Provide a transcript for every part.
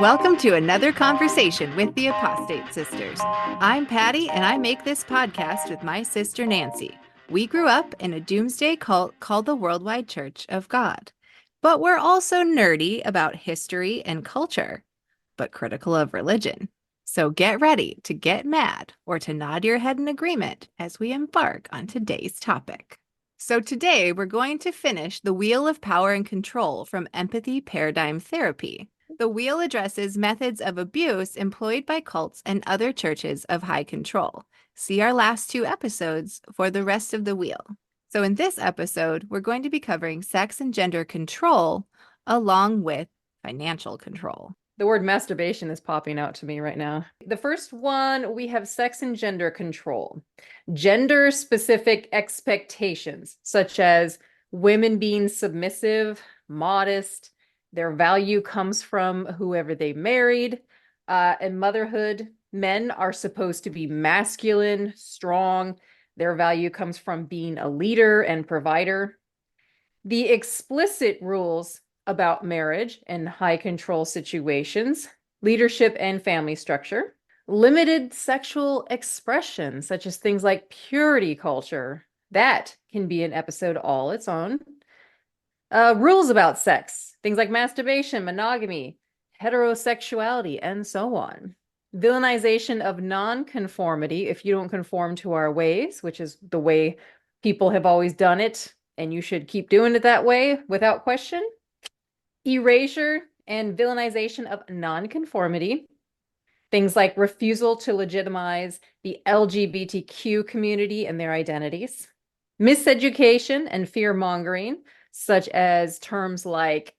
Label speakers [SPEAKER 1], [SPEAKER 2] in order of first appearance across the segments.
[SPEAKER 1] Welcome to another conversation with the Apostate Sisters. I'm Patti, and I make this podcast with my sister Nancy. We grew up in a doomsday cult called the Worldwide Church of God. But we're also nerdy about history and culture, but critical of religion. So get ready to get mad or to nod your head in agreement as we embark on today's topic. So today we're going to finish The Wheel of Power and Control from Empathy Paradigm Therapy. The wheel addresses methods of abuse employed by cults and other churches of high control. See our last two episodes for the rest of the wheel. So in this episode, we're going to be covering sex and gender control along with financial control.
[SPEAKER 2] The word masturbation is popping out to me right now. The first one, we have sex and gender control. Gender-specific expectations, such as women being submissive, modest, their value comes from whoever they married, and motherhood. Men are supposed to be masculine, strong. Their value comes from being a leader and provider. The explicit rules about marriage and high control situations, leadership and family structure, limited sexual expression, such as things like purity culture. That can be an episode all its own. Rules about sex, things like masturbation, monogamy, heterosexuality, and so on. Villainization of non-conformity, if you don't conform to our ways, which is the way people have always done it, and you should keep doing it that way without question. Erasure and villainization of non-conformity, things like refusal to legitimize the LGBTQ community and their identities, miseducation and fear-mongering, such as terms like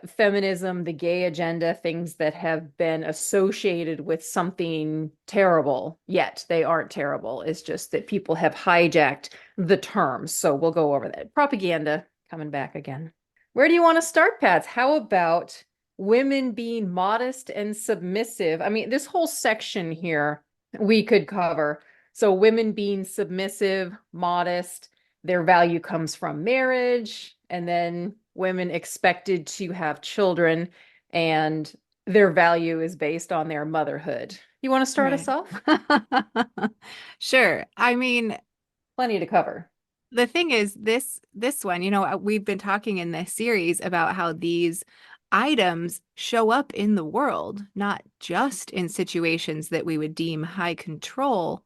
[SPEAKER 2] feminism, the gay agenda, things that have been associated with something terrible, yet they aren't terrible. It's just that people have hijacked the terms. So we'll go over that. Propaganda coming back again. Where do you want to start, Pats? How about women being modest and submissive? I mean, this whole section here we could cover. So women being submissive, modest, their value comes from marriage, and then women expected to have children, and their value is based on their motherhood. You want to start us off?
[SPEAKER 1] Sure. I mean,
[SPEAKER 2] Plenty to cover.
[SPEAKER 1] the thing is, this one, we've been talking in this series about how these items show up in the world, not just in situations that we would deem high control.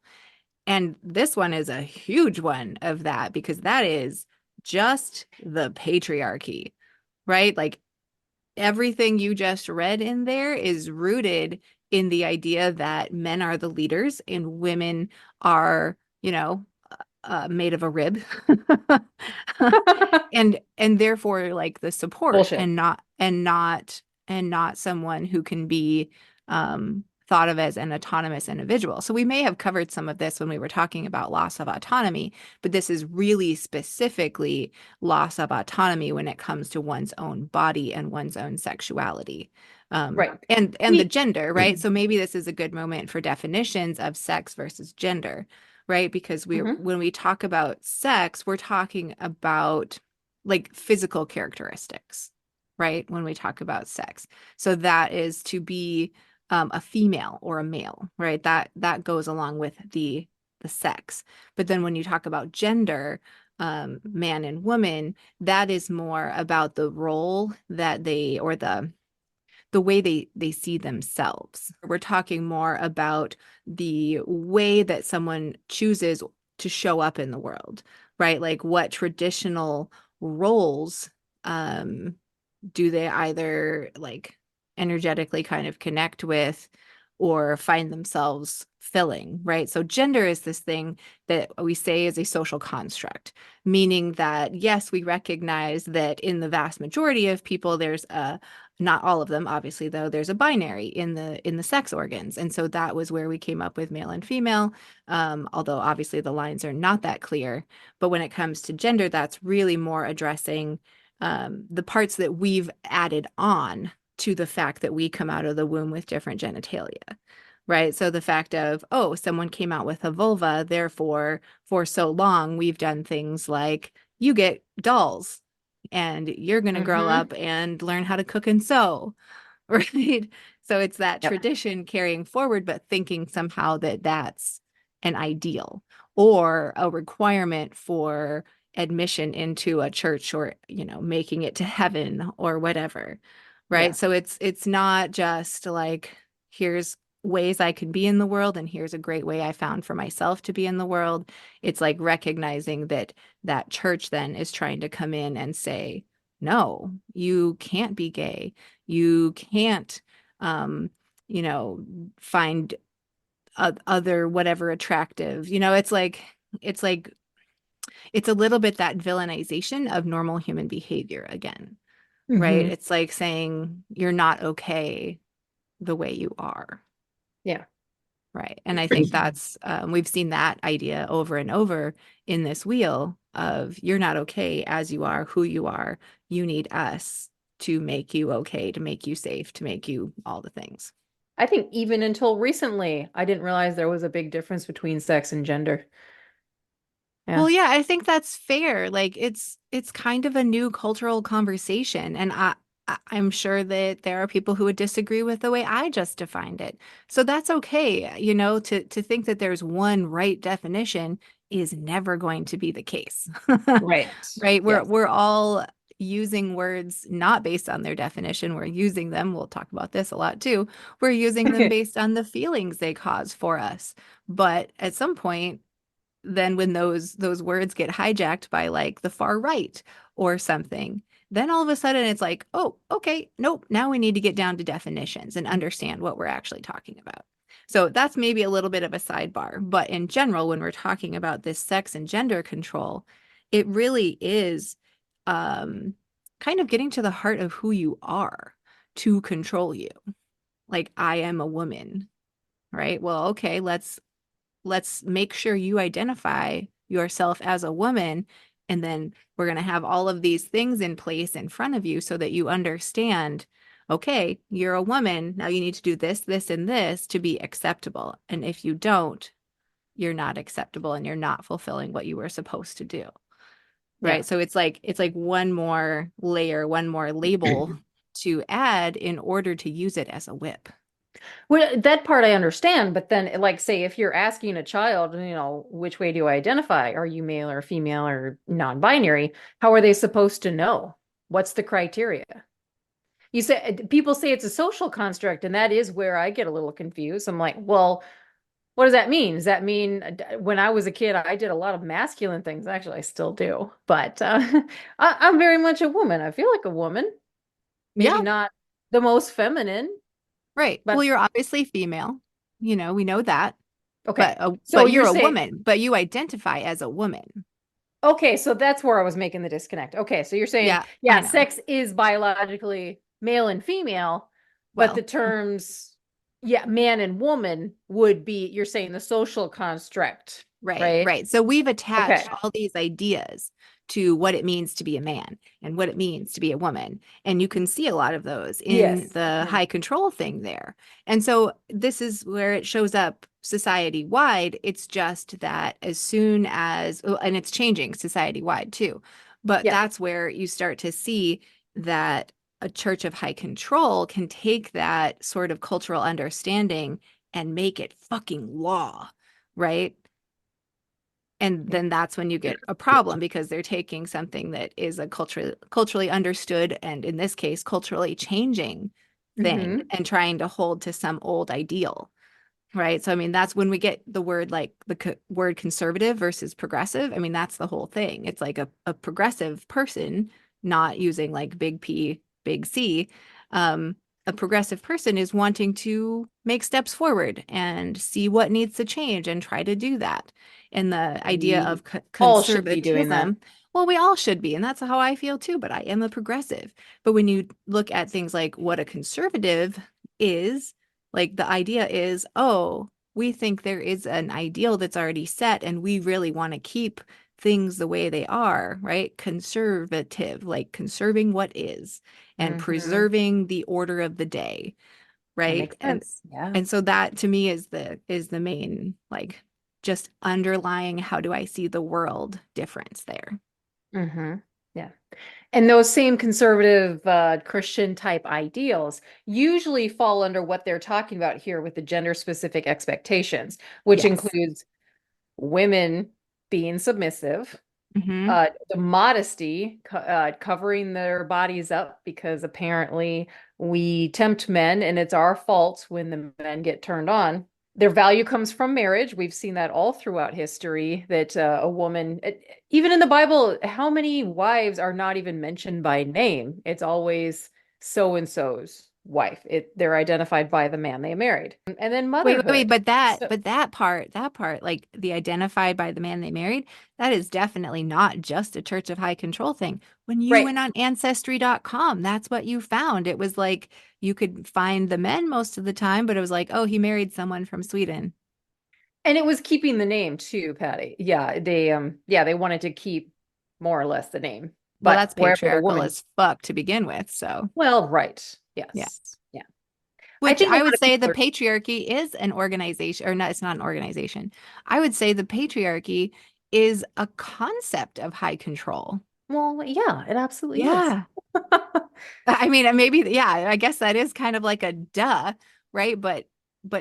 [SPEAKER 1] And this one is a huge one of that because that is just the patriarchy, right? Like everything you just read in there is rooted in the idea that men are the leaders and women are, made of a rib and therefore like the support
[SPEAKER 2] Bullshit.
[SPEAKER 1] and not someone who can be thought of as an autonomous individual. So we may have covered some of this when we were talking about loss of autonomy, but this is really specifically loss of autonomy when it comes to one's own body and one's own sexuality.
[SPEAKER 2] Right.
[SPEAKER 1] And the gender, right? So maybe this is a good moment for definitions of sex versus gender, right? Because when we talk about sex, we're talking about like physical characteristics, right? When we talk about sex. So that is to be a female or a male, right? That goes along with the sex. But then when you talk about gender, man and woman, that is more about the role that they or the way they see themselves. We're talking more about the way that someone chooses to show up in the world, right? Like what traditional roles do they either like energetically kind of connect with or find themselves filling, right? So gender is this thing that we say is a social construct, meaning that yes, we recognize that in the vast majority of people, there's a not all of them, obviously, though, there's a binary in the sex organs. And so that was where we came up with male and female, although obviously the lines are not that clear. But when it comes to gender, that's really more addressing the parts that we've added on to the fact that we come out of the womb with different genitalia, right? So the fact of, oh, someone came out with a vulva, therefore, for so long, we've done things like you get dolls and you're going to grow up and learn how to cook and sew, right? So it's that
[SPEAKER 2] Yep.
[SPEAKER 1] tradition carrying forward, but thinking somehow that that's an ideal or a requirement for admission into a church or, making it to heaven or whatever, right?
[SPEAKER 2] Yeah.
[SPEAKER 1] So it's not just like, here's ways I can be in the world and here's a great way I found for myself to be in the world. It's like recognizing that that church then is trying to come in and say, no, you can't be gay. You can't, um, you know, find other whatever attractive. It's like it's a little bit that villainization of normal human behavior again, right?
[SPEAKER 2] Hmm.
[SPEAKER 1] It's like saying you're not okay the way you are.
[SPEAKER 2] Yeah.
[SPEAKER 1] Right. And I think that's, we've seen that idea over and over in this wheel of you're not okay as you are, who you are. You need us to make you okay, to make you safe, to make you all the things.
[SPEAKER 2] I think even until recently, I didn't realize there was a big difference between sex and gender. Yeah.
[SPEAKER 1] Well, yeah, I think that's fair. Like it's kind of a new cultural conversation, and I'm sure that there are people who would disagree with the way I just defined it. So that's okay, to think that there's one right definition is never going to be the case.
[SPEAKER 2] Right.
[SPEAKER 1] Right? We're
[SPEAKER 2] Yes.
[SPEAKER 1] we're all using words not based on their definition. We're using them, we'll talk about this a lot too. We're using them based on the feelings they cause for us. But at some point, then when those words get hijacked by like the far right or something, then all of a sudden it's like, oh, okay, nope, now we need to get down to definitions and understand what we're actually talking about. So that's maybe a little bit of a sidebar, but in general, when we're talking about this sex and gender control, it really is um, kind of getting to the heart of who you are to control you. Like, I am a woman, right? Well, okay, let's make sure you identify yourself as a woman, and then we're going to have all of these things in place in front of you so that you understand, okay, you're a woman, now you need to do this, this, and this to be acceptable, and if you don't, you're not acceptable and you're not fulfilling what you were supposed to do,
[SPEAKER 2] Yeah.
[SPEAKER 1] right? So it's like one more layer, one more label to add in order to use it as a whip.
[SPEAKER 2] Well, that part I understand, but then, like, say, if you're asking a child, which way do you identify? Are you male or female or non-binary? How are they supposed to know? What's the criteria? You say people say it's a social construct, and that is where I get a little confused. I'm like, well, what does that mean? Does that mean when I was a kid, I did a lot of masculine things? Actually, I still do, but I'm very much a woman. I feel like a woman, maybe
[SPEAKER 1] Yeah,
[SPEAKER 2] not the most feminine,
[SPEAKER 1] right. Well,
[SPEAKER 2] but
[SPEAKER 1] you're obviously female, we know that.
[SPEAKER 2] okay.
[SPEAKER 1] But
[SPEAKER 2] So
[SPEAKER 1] you're
[SPEAKER 2] you're
[SPEAKER 1] a
[SPEAKER 2] saying,
[SPEAKER 1] woman, but you identify as a woman.
[SPEAKER 2] okay, so that's where I was making the disconnect. Okay, so you're saying,
[SPEAKER 1] Yeah, I
[SPEAKER 2] yeah,
[SPEAKER 1] know.
[SPEAKER 2] sex is biologically male and female, but the
[SPEAKER 1] Well,
[SPEAKER 2] terms, yeah, man and woman would be, you're saying the social construct,
[SPEAKER 1] right,
[SPEAKER 2] right?
[SPEAKER 1] right. So we've
[SPEAKER 2] Okay.
[SPEAKER 1] attached all these ideas to what it means to be a man and what it means to be a woman. And you can see a lot of those in
[SPEAKER 2] Yes.
[SPEAKER 1] the
[SPEAKER 2] Yeah.
[SPEAKER 1] high control thing there. And so this is where it shows up society wide. It's just that as soon as, oh, and it's changing society wide too. But
[SPEAKER 2] Yeah.
[SPEAKER 1] that's where you start to see that a church of high control can take that sort of cultural understanding and make it fucking law, right? And then that's when you get a problem because they're taking something that is a culturally understood and in this case culturally changing thing
[SPEAKER 2] Hmm.
[SPEAKER 1] and trying to hold to some old ideal, right? So I mean that's when we get the word like the word conservative versus progressive. I mean that's the whole thing. It's like a progressive person, not using like big P big C. um a progressive person is wanting to make steps forward and see what needs to change and try to do that. And the idea
[SPEAKER 2] We
[SPEAKER 1] of
[SPEAKER 2] all should be doing that.
[SPEAKER 1] conservatism, well, we all should be, and that's how I feel too, but I am a progressive. But when you look at things like what a conservative is, like the idea is, oh, we think there is an ideal that's already set and we really want to keep things the way they are, right? Conservative, like conserving what is and
[SPEAKER 2] Hmm.
[SPEAKER 1] preserving the order of the day,
[SPEAKER 2] That
[SPEAKER 1] right?
[SPEAKER 2] makes
[SPEAKER 1] And
[SPEAKER 2] sense. Yeah.
[SPEAKER 1] and so that to me is the main like just underlying how do I see the world difference there.
[SPEAKER 2] Hmm. Yeah. And those same conservative Christian type ideals usually fall under what they're talking about here with the gender specific expectations, which
[SPEAKER 1] Yes.
[SPEAKER 2] includes women being submissive,
[SPEAKER 1] Hmm.
[SPEAKER 2] the modesty, covering their bodies up because apparently we tempt men and it's our fault when the men get turned on. Their value comes from marriage. We've seen that all throughout history that a woman, even in the Bible, how many wives are not even mentioned by name? It's always so and so's wife. They're identified by the man they married. And then
[SPEAKER 1] Wait,
[SPEAKER 2] motherhood. So,
[SPEAKER 1] but that part, like the identified by the man they married, that is definitely not just a Church of High Control thing. When you
[SPEAKER 2] right.
[SPEAKER 1] went on ancestry.com, that's what you found. It was like you could find the men most of the time, but it was like, oh, he married someone from Sweden.
[SPEAKER 2] And it was keeping the name too, Patty. Yeah, they wanted to keep more or less the name.
[SPEAKER 1] Well,
[SPEAKER 2] But
[SPEAKER 1] that's
[SPEAKER 2] wherever the
[SPEAKER 1] patriarchal
[SPEAKER 2] woman,
[SPEAKER 1] as fuck to begin with. So,
[SPEAKER 2] well, right.
[SPEAKER 1] yeah.
[SPEAKER 2] Yes. Yeah. I
[SPEAKER 1] Which
[SPEAKER 2] think a
[SPEAKER 1] I
[SPEAKER 2] lot
[SPEAKER 1] would
[SPEAKER 2] of
[SPEAKER 1] say the
[SPEAKER 2] people are,
[SPEAKER 1] patriarchy is an organization, or not, it's not an organization. I would say the patriarchy is a concept of high control.
[SPEAKER 2] well, yeah, it absolutely is.
[SPEAKER 1] Yeah. I mean, maybe, yeah, I guess that is kind of like a duh, right? But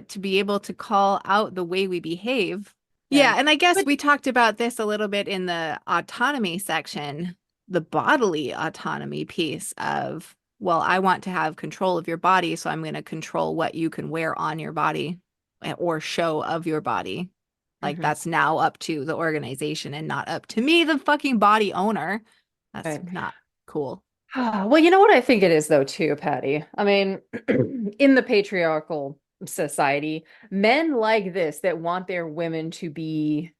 [SPEAKER 1] to be able to call out the way we behave.
[SPEAKER 2] Yeah.
[SPEAKER 1] Yeah, and I guess
[SPEAKER 2] But
[SPEAKER 1] we talked about this a little bit in the autonomy section, the bodily autonomy piece of, well, I want to have control of your body, so I'm going to control what you can wear on your body or show of your body. Like
[SPEAKER 2] mhm,
[SPEAKER 1] that's now up to the organization and not up to me, the fucking body owner. That's
[SPEAKER 2] right.
[SPEAKER 1] not cool.
[SPEAKER 2] Well, you know what I think it is though too, Patty. I mean, in the patriarchal society, men like this that want their women to be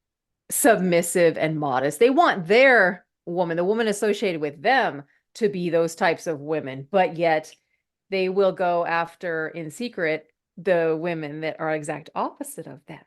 [SPEAKER 2] submissive and modest. They want their woman, the woman associated with them, to be those types of women, but yet they will go after in secret the women that are exact opposite of that.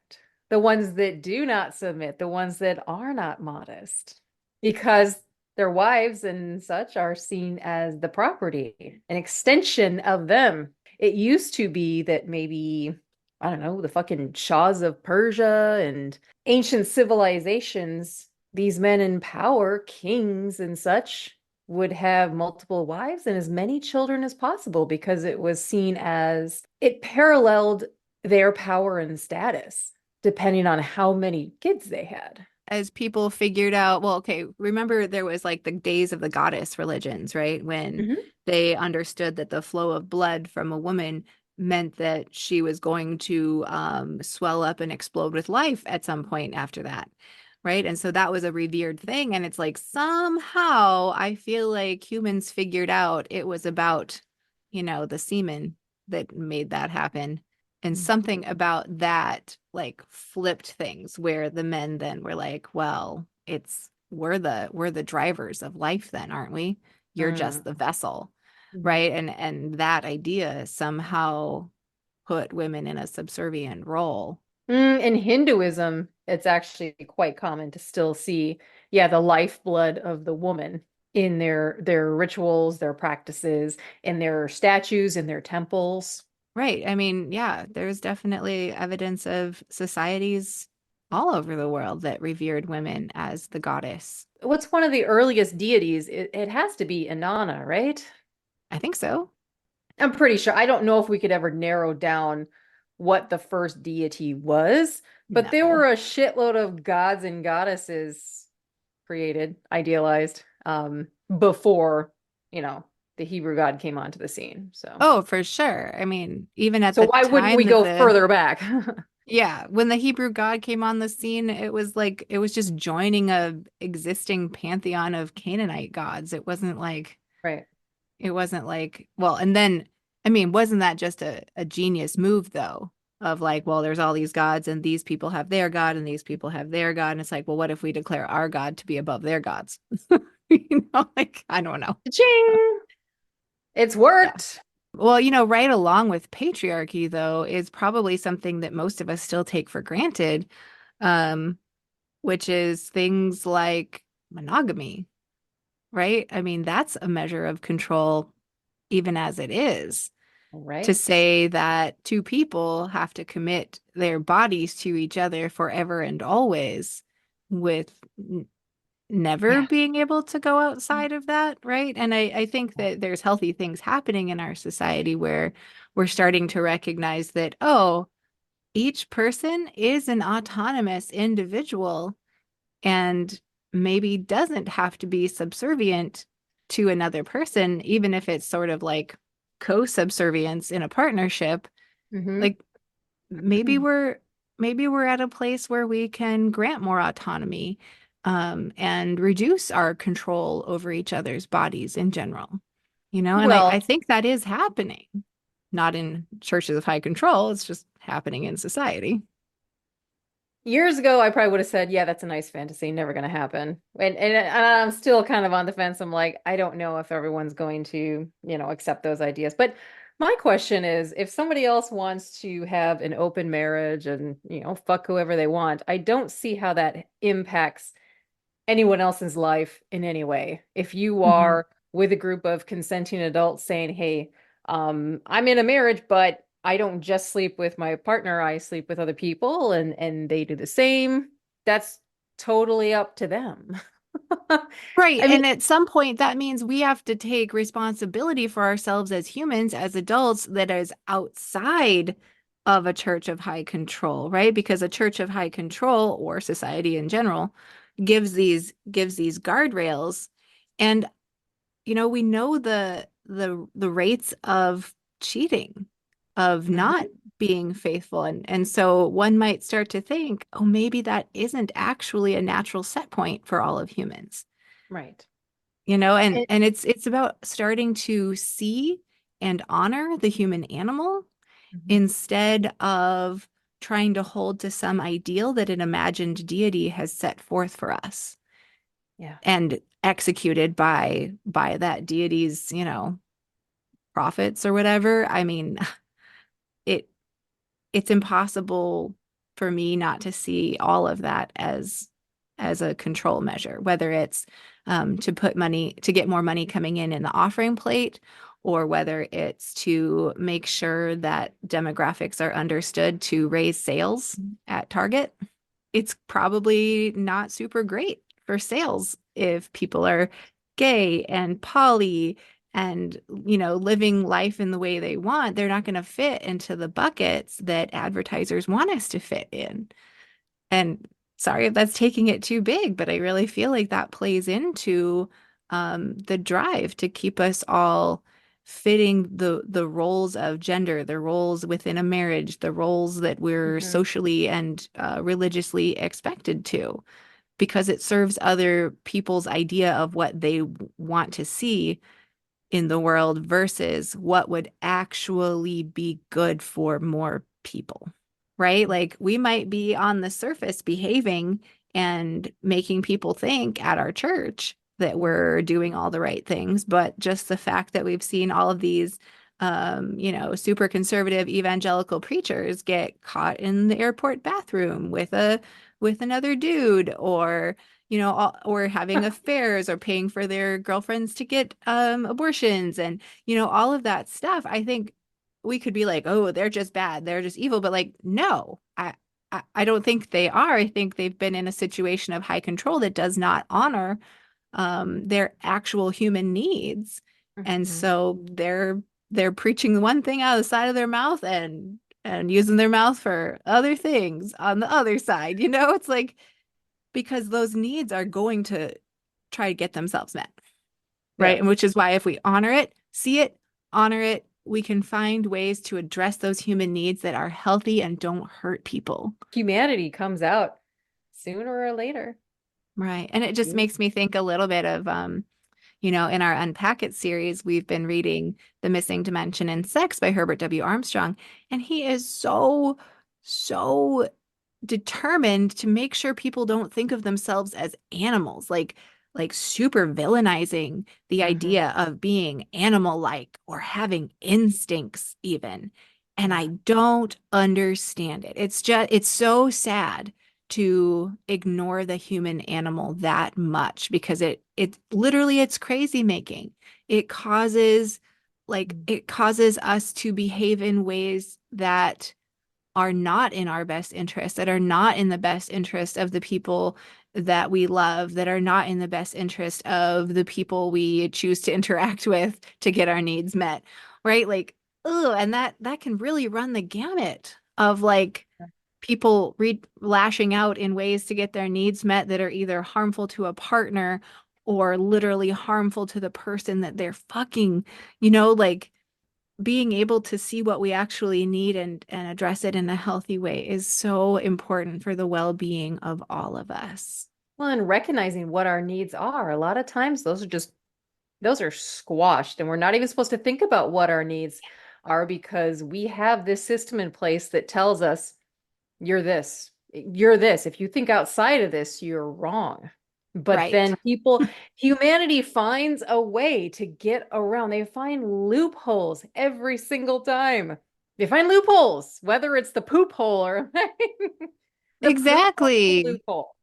[SPEAKER 2] The ones that do not submit, the ones that are not modest, because their wives and such are seen as the property, an extension of them. It used to be that maybe, I don't know, the fucking Shahs of Persia and ancient civilizations, these men in power, kings and such, would have multiple wives and as many children as possible because it was seen as it paralleled their power and status, depending on how many kids they had.
[SPEAKER 1] As people figured out, well, okay, remember there was like the days of the goddess religions, right? When
[SPEAKER 2] Mm-hmm.
[SPEAKER 1] they understood that the flow of blood from a woman meant that she was going to swell up and explode with life at some point after that, right? And so that was a revered thing. And it's like somehow I feel like humans figured out it was about, the semen that made that happen. And something about that like flipped things where the men then were like, well, it's we're the drivers of life then, aren't we? You're just the vessel,
[SPEAKER 2] Mm-hmm.
[SPEAKER 1] right? And that idea somehow put women in a subservient role.
[SPEAKER 2] In Hinduism, it's actually quite common to still see, yeah, the lifeblood of the woman in their rituals, their practices, in their statues, in their temples.
[SPEAKER 1] Right. I mean, yeah, there's definitely evidence of societies all over the world that revered women as the goddess.
[SPEAKER 2] What's one of the earliest deities? It has to be Inanna, right?
[SPEAKER 1] I think so.
[SPEAKER 2] I'm pretty sure. I don't know if we could ever narrow down what the first deity was, but there
[SPEAKER 1] No.
[SPEAKER 2] were a shitload of gods and goddesses created, idealized, before, you know, the Hebrew god came onto the scene. So,
[SPEAKER 1] Oh, for sure. I mean, even at
[SPEAKER 2] so
[SPEAKER 1] the
[SPEAKER 2] why wouldn't
[SPEAKER 1] time
[SPEAKER 2] we
[SPEAKER 1] that
[SPEAKER 2] go
[SPEAKER 1] the
[SPEAKER 2] further back?
[SPEAKER 1] yeah, when the Hebrew God came on the scene, it was like it was just joining a existing pantheon of Canaanite gods.
[SPEAKER 2] Right.
[SPEAKER 1] It wasn't like, well, and then I mean, wasn't that just a genius move though? Of like, well, there's all these gods and these people have their god and these people have their god. And it's like, well, what if we declare our God to be above their gods? Like, I don't know.
[SPEAKER 2] Ching! It's
[SPEAKER 1] Yeah.
[SPEAKER 2] worked.
[SPEAKER 1] Well, right along with patriarchy, though, is probably something that most of us still take for granted, um, which is things like monogamy, right? I mean, that's a measure of control, even as it is.
[SPEAKER 2] All
[SPEAKER 1] To
[SPEAKER 2] right.
[SPEAKER 1] say that two people have to commit their bodies to each other forever and always with never
[SPEAKER 2] Yeah.
[SPEAKER 1] being able to go outside of that, right? And I think that there's healthy things happening in our society where we're starting to recognize that, oh, each person is an autonomous individual and maybe doesn't have to be subservient to another person, even if it's sort of like co-subservience in a partnership.
[SPEAKER 2] Mm-hmm.
[SPEAKER 1] Like maybe we're at a place where we can grant more autonomy and reduce our control over each other's bodies in general. And I
[SPEAKER 2] Well,
[SPEAKER 1] think that is happening, not in churches of high control. It's just happening in society.
[SPEAKER 2] years ago, I probably would have said, "Yeah, that's a nice fantasy, never going to happen." And I'm still kind of on the fence. I'm like, I don't know if everyone's going to, accept those ideas. But my question is, if somebody else wants to have an open marriage and, fuck whoever they want, I don't see how that impacts anyone else's life in any way. If you
[SPEAKER 1] Mhm.
[SPEAKER 2] are with a group of consenting adults saying, "Hey, I'm in a marriage, but I don't just sleep with my partner, I sleep with other people," and they do the same, that's totally up to them.
[SPEAKER 1] Right.
[SPEAKER 2] I mean,
[SPEAKER 1] And at some point, that means we have to take responsibility for ourselves as humans, as adults, that is outside of a church of high control, right? Because a church of high control or society in general gives these guardrails. And we know the rates of cheating, of not
[SPEAKER 2] mhm,
[SPEAKER 1] being faithful. And so one might start to think, oh, maybe that isn't actually a natural set point for all of humans.
[SPEAKER 2] right.
[SPEAKER 1] And
[SPEAKER 2] And,
[SPEAKER 1] and it's about starting to see and honor the human animal
[SPEAKER 2] mhm,
[SPEAKER 1] instead of trying to hold to some ideal that an imagined deity has set forth for us
[SPEAKER 2] yeah.
[SPEAKER 1] and executed by that deity's, prophets or whatever. I mean, it it's impossible for me not to see all of that as a control measure, whether it's to put money to get more money coming in the offering plate, or whether it's to make sure that demographics are understood to raise sales at Target. It's probably not super great for sales if people are gay and poly and living life in the way they want. They're not going to fit into the buckets that advertisers want us to fit in. And sorry if that's taking it too big, but I really feel like that plays into the drive to keep us all fitting the roles of gender, the roles within a marriage, the roles that we're
[SPEAKER 2] Mhm.
[SPEAKER 1] socially and religiously expected to, because it serves other people's idea of what they want to see in the world versus what would actually be good for more people, right? Like we might be on the surface behaving and making people think at our church that we're doing all the right things, but just the fact that we've seen all of these super conservative evangelical preachers get caught in the airport bathroom with another dude, or having affairs or paying for their girlfriends to get abortions and all of that stuff. I think we could be like, oh, they're just bad, they're just evil, but like, no, I don't think they are. I think they've been in a situation of high control that does not honor their actual human needs, and
[SPEAKER 2] Mhm.
[SPEAKER 1] so they're preaching one thing out of the side of their mouth and using their mouth for other things on the other side. It's like because those needs are going to try to get themselves met, right?
[SPEAKER 2] Yeah.
[SPEAKER 1] And which is why if we honor it, see it, honor it, we can find ways to address those human needs that are healthy and don't hurt people.
[SPEAKER 2] Humanity comes out sooner or later.
[SPEAKER 1] Right. And it just makes me think a little bit of in our Unpack It series, we've been reading The Missing Dimension in Sex by Herbert W. Armstrong. And he is so determined to make sure people don't think of themselves as animals, like super villainizing the
[SPEAKER 2] Mhm.
[SPEAKER 1] idea of being animal-like or having instincts even. And
[SPEAKER 2] Yeah.
[SPEAKER 1] I don't understand it. It's so sad to ignore the human animal that much because it literally it's crazy making. It causes it causes us to behave in ways that are not in our best interest, that are not in the best interest of the people that we love, that are not in the best interest of the people we choose to interact with to get our needs met, right? Like, oh, and that can really run the gamut of like people lashing out in ways to get their needs met that are either harmful to a partner or literally harmful to the person that they're fucking, like being able to see what we actually need and address it in a healthy way is so important for the well-being of all of us.
[SPEAKER 2] Well, and recognizing what our needs are. A lot of times those are squashed, and we're not even supposed to think about what our needs are because we have this system in place that tells us you're this. You're this. If you think outside of this, you're wrong. But
[SPEAKER 1] Right.
[SPEAKER 2] then humanity finds a way to get around. They find loopholes every single time. They find loopholes, whether it's the poop hole or the poop hole
[SPEAKER 1] Exactly.
[SPEAKER 2] loophole.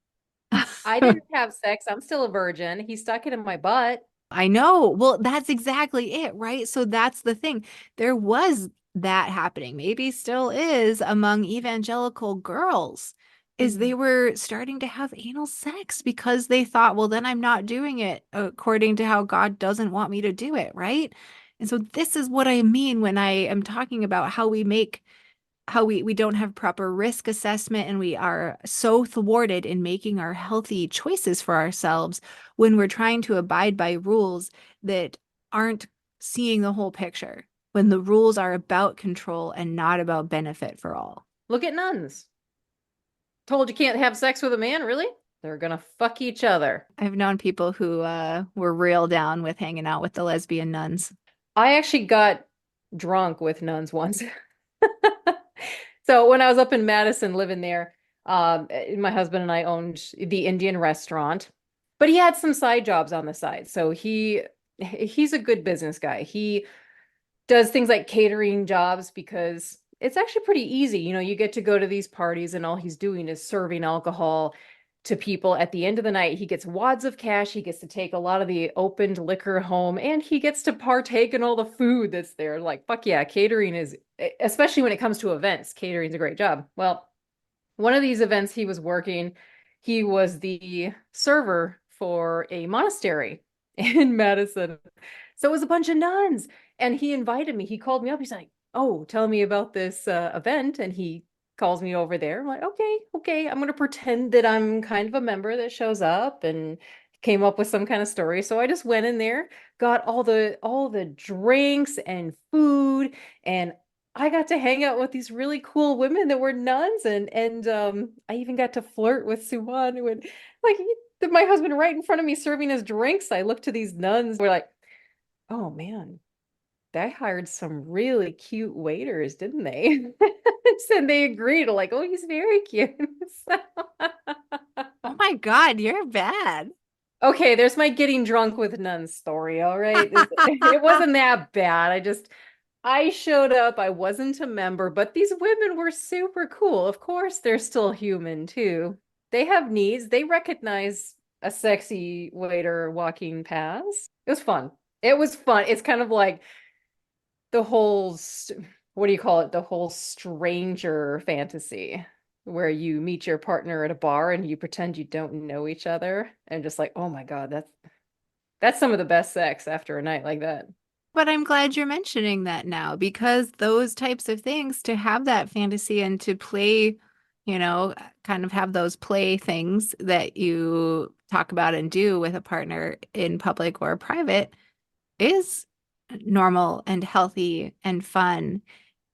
[SPEAKER 2] I didn't have sex. I'm still a virgin. He stuck it in my butt.
[SPEAKER 1] I know. Well, that's exactly it, right? So that's the thing. There was that happening, maybe still is among evangelical girls, is they
[SPEAKER 2] Mhm.
[SPEAKER 1] were starting to have anal sex because they thought, well, then I'm not doing it according to how God doesn't want me to do it, right? And so this is what I mean when I am talking about how we don't have proper risk assessment and we are so thwarted in making our healthy choices for ourselves when we're trying to abide by rules that aren't seeing the whole picture, when the rules are about control and not about benefit for all.
[SPEAKER 2] Look at nuns. Told you can't have sex with a man, really? They're gonna fuck each other.
[SPEAKER 1] I've known people who were real down with hanging out with the lesbian nuns.
[SPEAKER 2] I actually got drunk with nuns once. So when I was up in Madison living there, my husband and I owned the Indian restaurant, but he had some side jobs on the side. So he's a good business guy. He does things like catering jobs because it's actually pretty easy. You know, you get to go to these parties and all he's doing is serving alcohol to people. At the end of the night, he gets wads of cash. He gets to take a lot of the opened liquor home and he gets to partake in all the food that's there. Like, fuck yeah, catering is, especially when it comes to events, catering's a great job. Well, one of these events he was working, he was the server for a monastery in Madison. So it was a bunch of nuns. And he invited me. He called me up. He's like, "Oh, tell me about this event." And he calls me over there. I'm like, "Okay, okay. I'm going to pretend that I'm kind of a member that shows up and came up with some kind of story." So I just went in there, got all the drinks and food, and I got to hang out with these really cool women that were nuns, and I even got to flirt with Suwan when like my husband right in front of me serving his drinks. I looked to these nuns. We're like, "Oh man, they hired some really cute waiters, didn't they?" And they agreed, like, "Oh, he's very cute." So-
[SPEAKER 1] Oh my God, you're bad.
[SPEAKER 2] Okay, there's my getting drunk with nuns story. All right. It wasn't that bad. I showed up. I wasn't a member, but these women were super cool. Of course, they're still human too. They have needs. They recognize a sexy waiter walking past. It was fun. It was fun. It's kind of like the whole, what do you call it? The whole stranger fantasy where you meet your partner at a bar and you pretend you don't know each other and just like, oh my God, that's some of the best sex after a night like that.
[SPEAKER 1] But I'm glad you're mentioning that now because those types of things, to have that fantasy and to play, kind of have those play things that you talk about and do with a partner in public or private is normal and healthy and fun.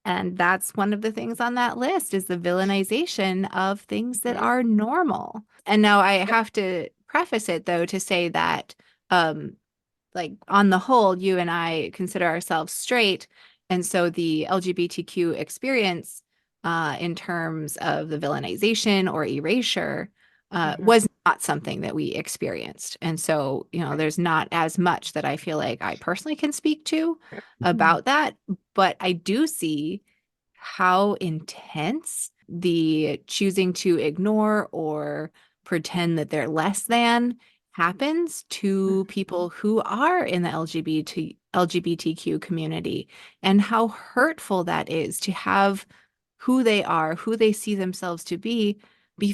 [SPEAKER 1] And that's one of the things on that list is the villainization of things that
[SPEAKER 2] Mhm.
[SPEAKER 1] are normal. And now I
[SPEAKER 2] Yep.
[SPEAKER 1] have to preface it though to say that like on the whole, you and I consider ourselves straight. And so the LGBTQ experience, in terms of the villainization or erasure,
[SPEAKER 2] Mhm.
[SPEAKER 1] was not something that we experienced. And so, there's not as much that I feel like I personally can speak to
[SPEAKER 2] Mhm.
[SPEAKER 1] about that. But I do see how intense the choosing to ignore or pretend that they're less than happens to people who are in the LGBTQ community and how hurtful that is to have who they are, who they see themselves to be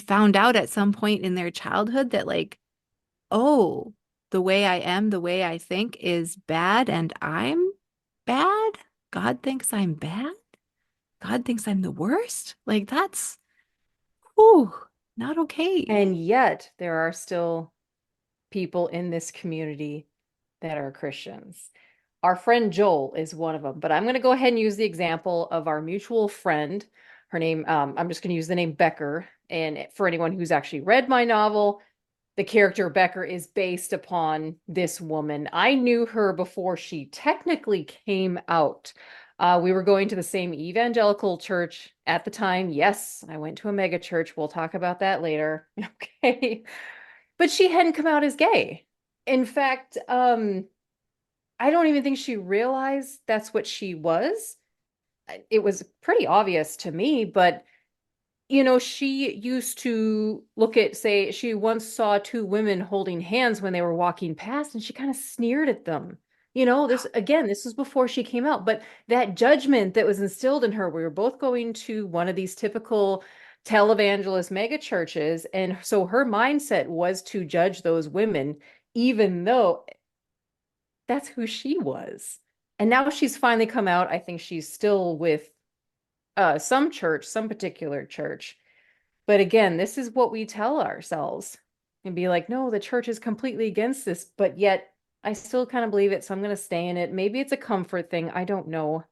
[SPEAKER 1] found out at some point in their childhood that like, oh, the way I am, the way I think is bad and I'm bad. God thinks I'm bad. God thinks I'm the worst. Like that's, whew, not okay.
[SPEAKER 2] And yet there are still people in this community that are Christians. Our friend Joel is one of them, but I'm going to go ahead and use the example of our mutual friend. Her name, I'm just going to use the name Becker. And for anyone who's actually read my novel, the character Becker is based upon this woman. I knew her before she technically came out. We were going to the same evangelical church at the time. Yes, I went to a mega church. We'll talk about that later. Okay. But she hadn't come out as gay. In fact, I don't even think she realized that's what she was. It was pretty obvious to me, but she used to look at, say, she once saw two women holding hands when they were walking past, and she kind of sneered at them. This was before she came out, but that judgment that was instilled in her, we were both going to one of these typical televangelist mega churches, and so her mindset was to judge those women, even though that's who she was. And now she's finally come out. I think she's still with some church, some particular church. But again, this is what we tell ourselves and be like, no, the church is completely against this, but yet I still kind of believe it, so I'm going to stay in it. Maybe it's a comfort thing. I don't know.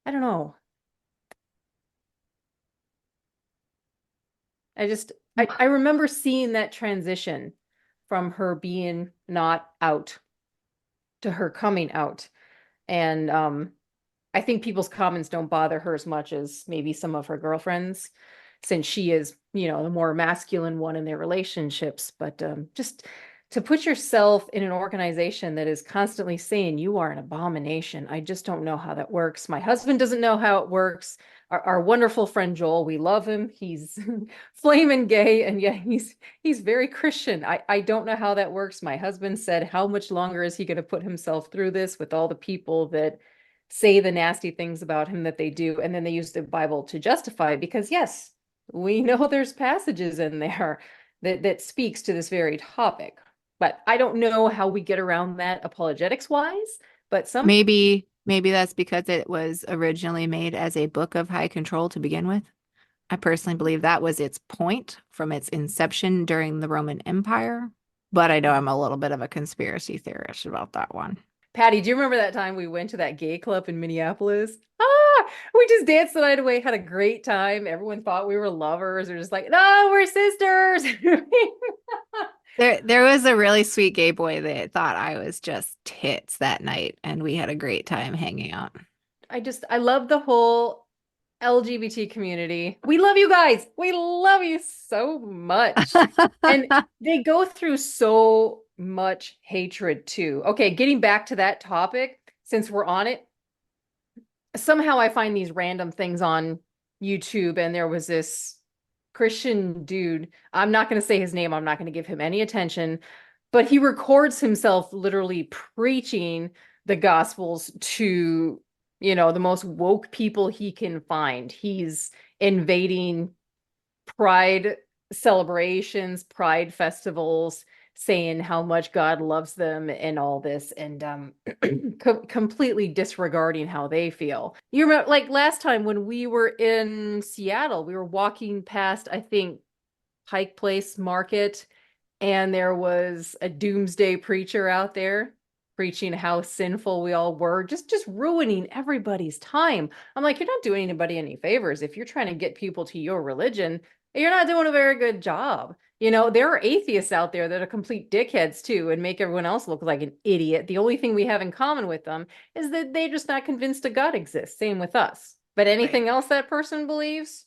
[SPEAKER 2] I don't know. I remember seeing that transition from her being not out to her coming out. And I think people's comments don't bother her as much as maybe some of her girlfriends, since she is, the more masculine one in their relationships. But just to put yourself in an organization that is constantly saying you are an abomination, I just don't know how that works. My husband doesn't know how it works. Our wonderful friend Joel, we love him. He's flaming gay, and yet he's very Christian. I don't know how that works. My husband said, how much longer is he going to put himself through this with all the people that say the nasty things about him that they do, and then they use the Bible to justify it? Because yes, we know there's passages in there that speaks to this very topic. But I don't know how we get around that apologetics wise, but some
[SPEAKER 1] Maybe that's because it was originally made as a book of high control to begin with. I personally believe that was its point from its inception during the Roman Empire, but I know I'm a little bit of a conspiracy theorist about that one.
[SPEAKER 2] Patty, do you remember that time we went to that gay club in Minneapolis? Ah, we just danced the night away, had a great time. Everyone thought we were lovers. They're just like, no, we're sisters.
[SPEAKER 1] There was a really sweet gay boy that thought I was just tits that night, and we had a great time hanging out.
[SPEAKER 2] I love the whole LGBT community. We love you guys. We love you so much. And they go through so much hatred too. Okay, getting back to that topic, since we're on it, somehow I find these random things on YouTube, and there was this Christian dude. I'm not going to say his name. I'm not going to give him any attention, but he records himself literally preaching the gospels to, the most woke people he can find. He's invading pride celebrations, pride festivals, saying how much God loves them and all this, and completely disregarding how they feel. You remember, like last time when we were in Seattle, we were walking past, I think, Pike Place Market, and there was a doomsday preacher out there preaching how sinful we all were, just ruining everybody's time. I'm like, you're not doing anybody any favors if you're trying to get people to your religion. You're not doing a very good job. There are atheists out there that are complete dickheads too and make everyone else look like an idiot. The only thing we have in common with them is that they're just not convinced a God exists. Same with us. But anything else that person believes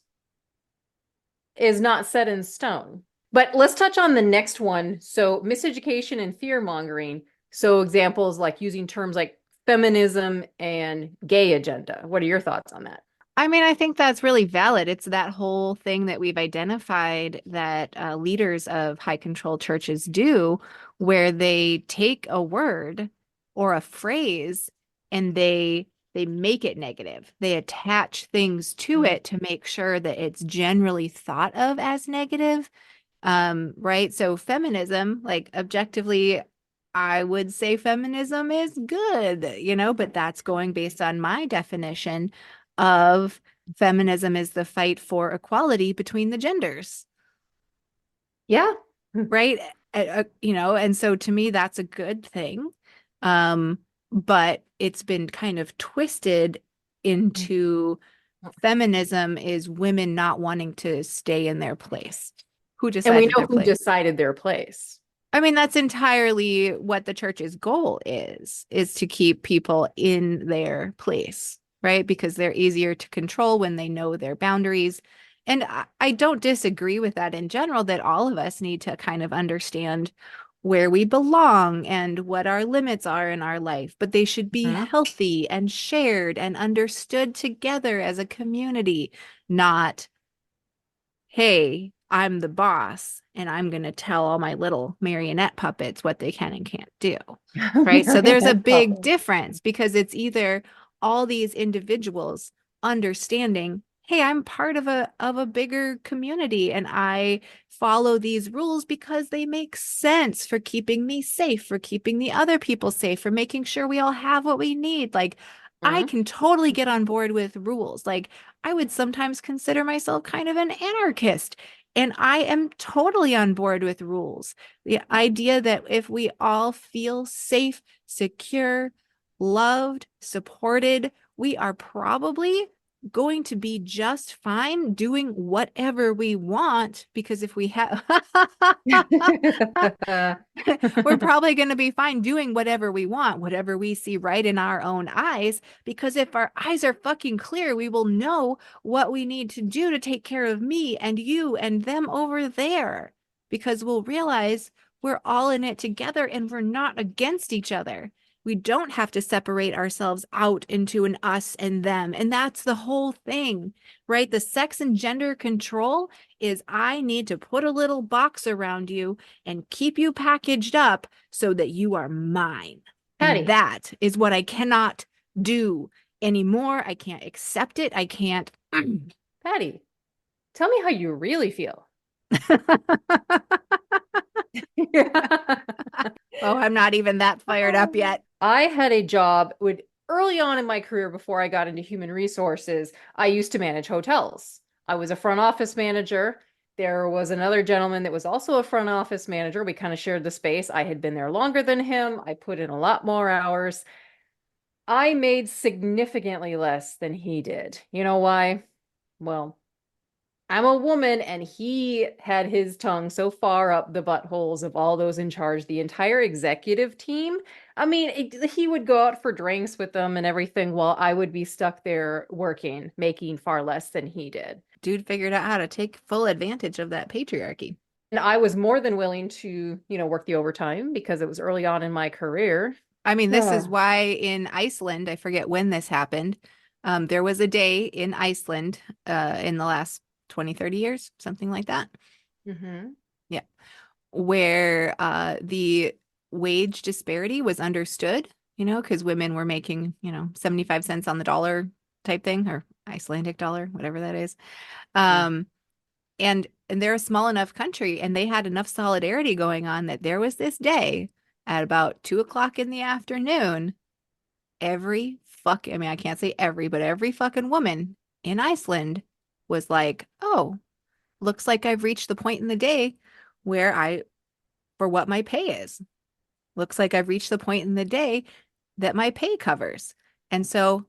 [SPEAKER 2] is not set in stone. But let's touch on the next one. So miseducation and fear mongering. So examples like using terms like feminism and gay agenda. What are your thoughts on that?
[SPEAKER 1] I mean, I think that's really valid. It's that whole thing that we've identified that leaders of high control churches do, where they take a word or a phrase and they they make it negative. They attach things to
[SPEAKER 2] Mm.
[SPEAKER 1] it to make sure that it's generally thought of as negative. Right? So feminism, like objectively, I would say feminism is good, but that's going based on my definition of feminism is the fight for equality between the genders,
[SPEAKER 2] Yeah.
[SPEAKER 1] right? And so to me, that's a good thing. Um, but it's been kind of twisted into feminism is women not wanting to stay in their place. Who
[SPEAKER 2] And we
[SPEAKER 1] decided
[SPEAKER 2] know
[SPEAKER 1] their
[SPEAKER 2] who
[SPEAKER 1] place?
[SPEAKER 2] decided their place.
[SPEAKER 1] I mean, that's entirely what the church's goal is to keep people in their place, right? Because they're easier to control when they know their boundaries. And I don't disagree with that in general, that all of us need to kind of understand where we belong and what our limits are in our life, but they should be
[SPEAKER 2] Mhm.
[SPEAKER 1] healthy and shared and understood together as a community, not hey, I'm the boss and I'm going to tell all my little marionette puppets what they can and can't do. Right. So there's a
[SPEAKER 2] Marionette
[SPEAKER 1] big
[SPEAKER 2] puppet.
[SPEAKER 1] difference because it's either all these individuals understanding, hey, I'm part of a bigger community and I follow these rules because they make sense for keeping me safe, for keeping the other people safe, for making sure we all have what we need. Like I
[SPEAKER 2] Mhm.
[SPEAKER 1] can totally get on board with rules. Like I would sometimes consider myself kind of an anarchist, and I am totally on board with rules. The idea that if we all feel safe, secure, loved, supported, we are probably going to be just fine doing whatever we want because if we have we're probably going to be fine doing whatever we want, whatever we see right in our own eyes. Because if our eyes are fucking clear, we will know what we need to do to take care of me and you and them over there. Because we'll realize we're all in it together and we're not against each other. We don't have to separate ourselves out into an us and them. And that's the whole thing, right? The sex and gender control is I need to put a little box around you and keep you packaged up so that you are mine. And
[SPEAKER 2] Patty,
[SPEAKER 1] that is what I cannot do anymore. I can't accept it. I can't.
[SPEAKER 2] Patty, tell me how you really feel.
[SPEAKER 1] Oh, I'm not even that fired up yet.
[SPEAKER 2] I had a job with early on in my career before I got into human resources. I used to manage hotels. I was a front office manager. There was another gentleman that was also a front office manager. We kind of shared the space. I had been there longer than him. I put in a lot more hours. I made significantly less than he did. You know why? Well, I'm a woman, and he had his tongue so far up the buttholes of all those in charge, the entire executive team. I mean, he would go out for drinks with them and everything while I would be stuck there working, making far less than he did.
[SPEAKER 1] Dude figured out how to take full advantage of that patriarchy.
[SPEAKER 2] And I was more than willing to, work the overtime because it was early on in my career.
[SPEAKER 1] I mean, this is
[SPEAKER 2] Yeah.
[SPEAKER 1] why in Iceland, I forget when this happened. There was a day in Iceland in the last 20, 30 years, something like that.
[SPEAKER 2] Hmm.
[SPEAKER 1] Yeah. Where the wage disparity was understood, because women were making, 75 cents on the dollar type thing or Icelandic dollar, whatever that is. Um, and they're a small enough country and they had enough solidarity going on that there was this day at about 2 o'clock in the afternoon, I mean, I can't say every, but every fucking woman in Iceland was like, oh, looks like I've reached the point in the day where for what my pay is. Looks like I've reached the point in the day that my pay covers. And so,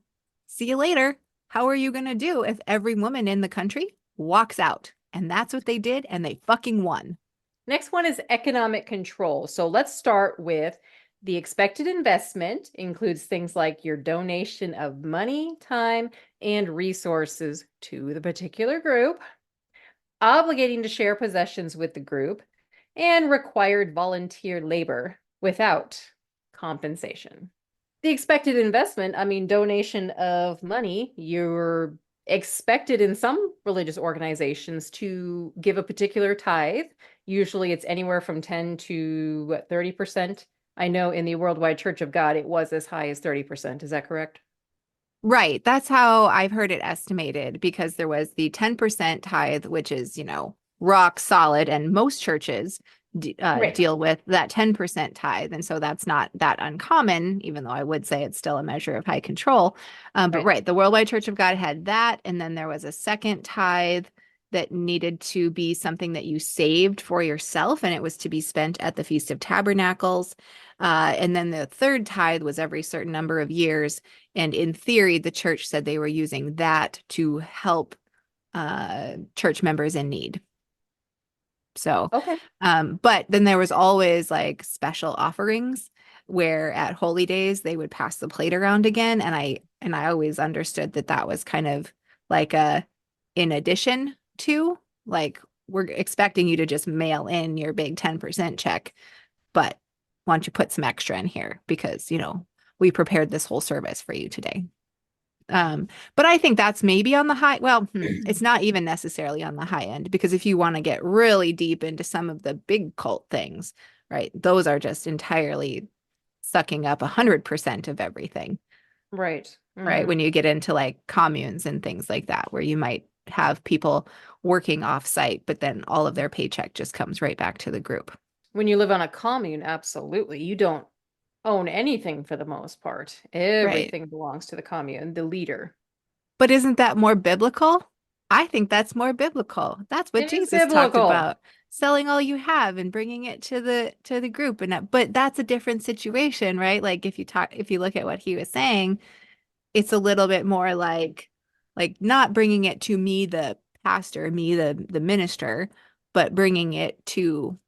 [SPEAKER 1] see you later. How are you going to do if every woman in the country walks out? And that's what they did, and they fucking won.
[SPEAKER 2] Next one is economic control. So let's start with the expected investment includes things like your donation of money, time, and resources to the particular group, obligating to share possessions with the group, and required volunteer labor without compensation. The expected investment, I mean, donation of money, you're expected in some religious organizations to give a particular tithe. Usually it's anywhere from 10 to 30%. I know in the Worldwide Church of God, it was as high as 30%. Is that correct?
[SPEAKER 1] Right. That's how I've heard it estimated because there was the 10% tithe, which is, rock solid, and most churches
[SPEAKER 2] Right.
[SPEAKER 1] deal with that 10% tithe. And so that's not that uncommon, even though I would say it's still a measure of high control. But
[SPEAKER 2] Right.
[SPEAKER 1] right, the Worldwide Church of God had that. And then there was a second tithe that needed to be something that you saved for yourself, and it was to be spent at the Feast of Tabernacles. And then the third tithe was every certain number of years. And in theory, the church said they were using that to help church members in need. So,
[SPEAKER 2] Okay.
[SPEAKER 1] but then there was always like special offerings where at holy days they would pass the plate around again, and I always understood that that was kind of like a in addition to, like, we're expecting you to just mail in your big 10% check, but why don't you put some extra in here because, we prepared this whole service for you today. But I think that's maybe on the high. Well, it's not even necessarily on the high end because if you want to get really deep into some of the big cult things, right, those are just entirely sucking up 100% of everything,
[SPEAKER 2] Right.
[SPEAKER 1] right?
[SPEAKER 2] Hmm.
[SPEAKER 1] When you get into like communes and things like that, where you might have people working off site, but then all of their paycheck just comes right back to the group.
[SPEAKER 2] When you live on a commune, absolutely. You don't own anything for the most part.
[SPEAKER 1] Right.
[SPEAKER 2] Everything belongs to the commune, the leader.
[SPEAKER 1] But isn't that more biblical? I think that's more biblical. That's what
[SPEAKER 2] It is
[SPEAKER 1] Jesus talked
[SPEAKER 2] biblical.
[SPEAKER 1] about, selling all you have and bringing it to the group. But that's a different situation, right? Like if you look at what he was saying, it's a little bit more like not bringing it to me, the pastor, me, the minister, but bringing it to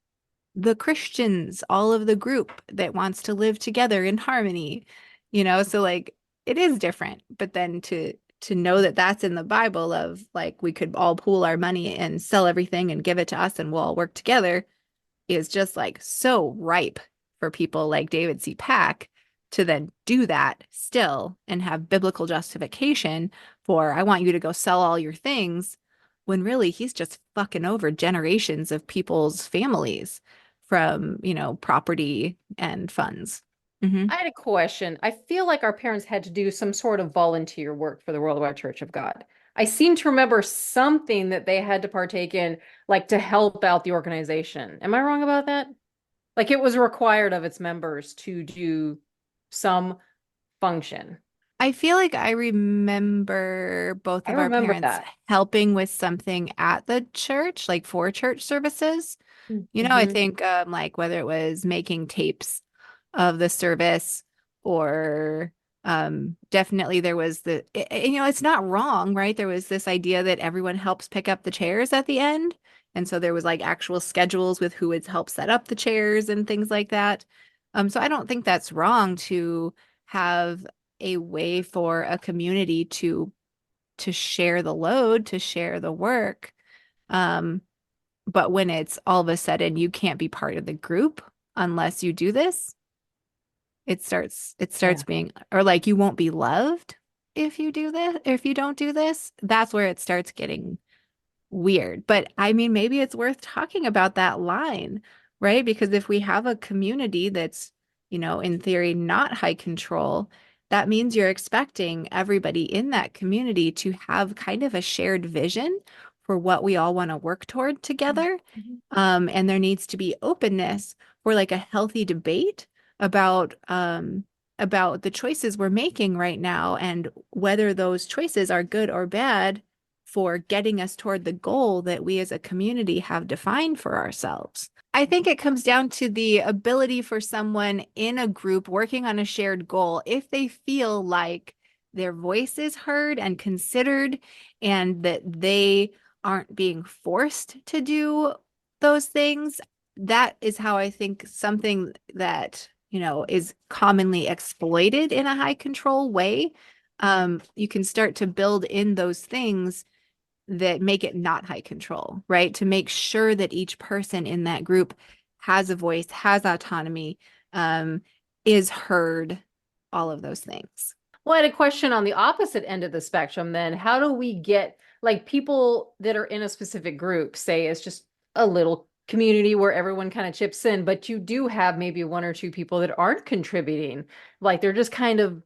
[SPEAKER 1] the Christians, all of the group that wants to live together in harmony, so like it is different. But then to know that that's in the Bible of like we could all pool our money and sell everything and give it to us and we'll all work together is just like so ripe for people like David C. Pack to then do that still and have biblical justification for I want you to go sell all your things when really he's just fucking over generations of people's families from, property and funds. Hmm.
[SPEAKER 2] I had a question. I feel like our parents had to do some sort of volunteer work for the Worldwide Church of God. I seem to remember something that they had to partake in, like to help out the organization. Am I wrong about that? Like it was required of its members to do some function.
[SPEAKER 1] I feel like I remember both
[SPEAKER 2] I
[SPEAKER 1] of our
[SPEAKER 2] remember
[SPEAKER 1] parents
[SPEAKER 2] that.
[SPEAKER 1] helping with something at the church, like for church services. I
[SPEAKER 2] Mm-hmm.
[SPEAKER 1] think like whether it was making tapes of the service or definitely there was it's not wrong, right? There was this idea that everyone helps pick up the chairs at the end. And so there was like actual schedules with who would help set up the chairs and things like that. So I don't think that's wrong to have a way for a community to share the load, to share the work. Um, but when it's all of a sudden you can't be part of the group unless you do this, it starts
[SPEAKER 2] Yeah.
[SPEAKER 1] being, or like you won't be loved if you do this, or if you don't do this. That's where it starts getting weird. But I mean, maybe it's worth talking about that line, right? Because if we have a community that's, in theory, not high control, that means you're expecting everybody in that community to have kind of a shared vision for what we all want to work toward together.
[SPEAKER 2] Mhm.
[SPEAKER 1] And there needs to be openness for like a healthy debate about the choices we're making right now and whether those choices are good or bad for getting us toward the goal that we as a community have defined for ourselves. I think it comes down to the ability for someone in a group working on a shared goal, if they feel like their voice is heard and considered and that they aren't being forced to do those things. That is how I think something that, is commonly exploited in a high control way. You can start to build in those things that make it not high control, right? To make sure that each person in that group has a voice, has autonomy, um, is heard, all of those things.
[SPEAKER 2] Well, I had a question on the opposite end of the spectrum then. How do we get like people that are in a specific group, say it's just a little community where everyone kind of chips in, but you do have maybe one or two people that aren't contributing, like they're just kind of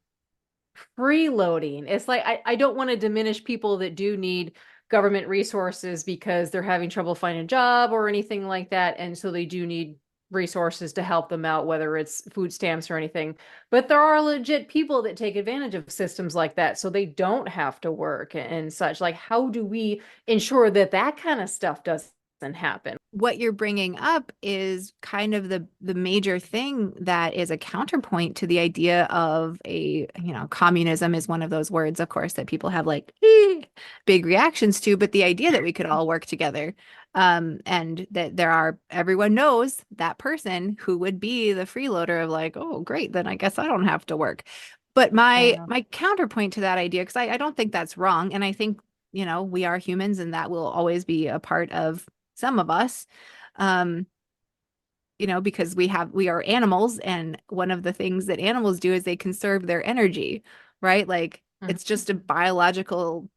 [SPEAKER 2] freeloading. It's like I don't want to diminish people that do need government resources because they're having trouble finding a job or anything like that. And so they do need resources to help them out, whether it's food stamps or anything. But there are legit people that take advantage of systems like that so they don't have to work and such. Like, how do we ensure that that kind of stuff doesn't happen?
[SPEAKER 1] What you're bringing up is kind of the major thing that is a counterpoint to the idea of a, communism is one of those words, of course, that people have like big reactions to, but the idea that we could all work together, and that everyone knows that person who would be the freeloader of like, oh, great, then I guess I don't have to work. But my
[SPEAKER 2] Yeah.
[SPEAKER 1] my counterpoint to that idea, because I don't think that's wrong, and I think, we are humans and that will always be a part of some of us, um because we are animals, and one of the things that animals do is they conserve their energy, right? Like it's
[SPEAKER 2] Mhm.
[SPEAKER 1] just a biological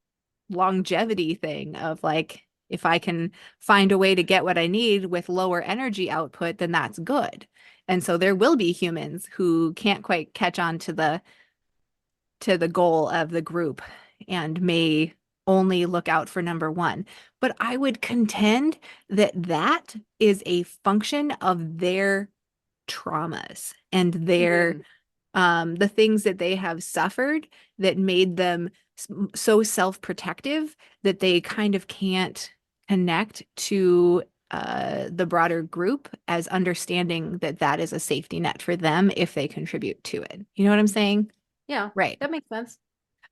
[SPEAKER 1] longevity thing of like, if I can find a way to get what I need with lower energy output, then that's good. And so there will be humans who can't quite catch on to the goal of the group and may only look out for number one. But I would contend that that is a function of their traumas and their
[SPEAKER 2] Mm.
[SPEAKER 1] the things that they have suffered that made them so self-protective that they kind of can't connect to the broader group as understanding that that is a safety net for them if they contribute to it. You know what I'm saying?
[SPEAKER 2] Yeah,
[SPEAKER 1] Right.
[SPEAKER 2] that makes sense.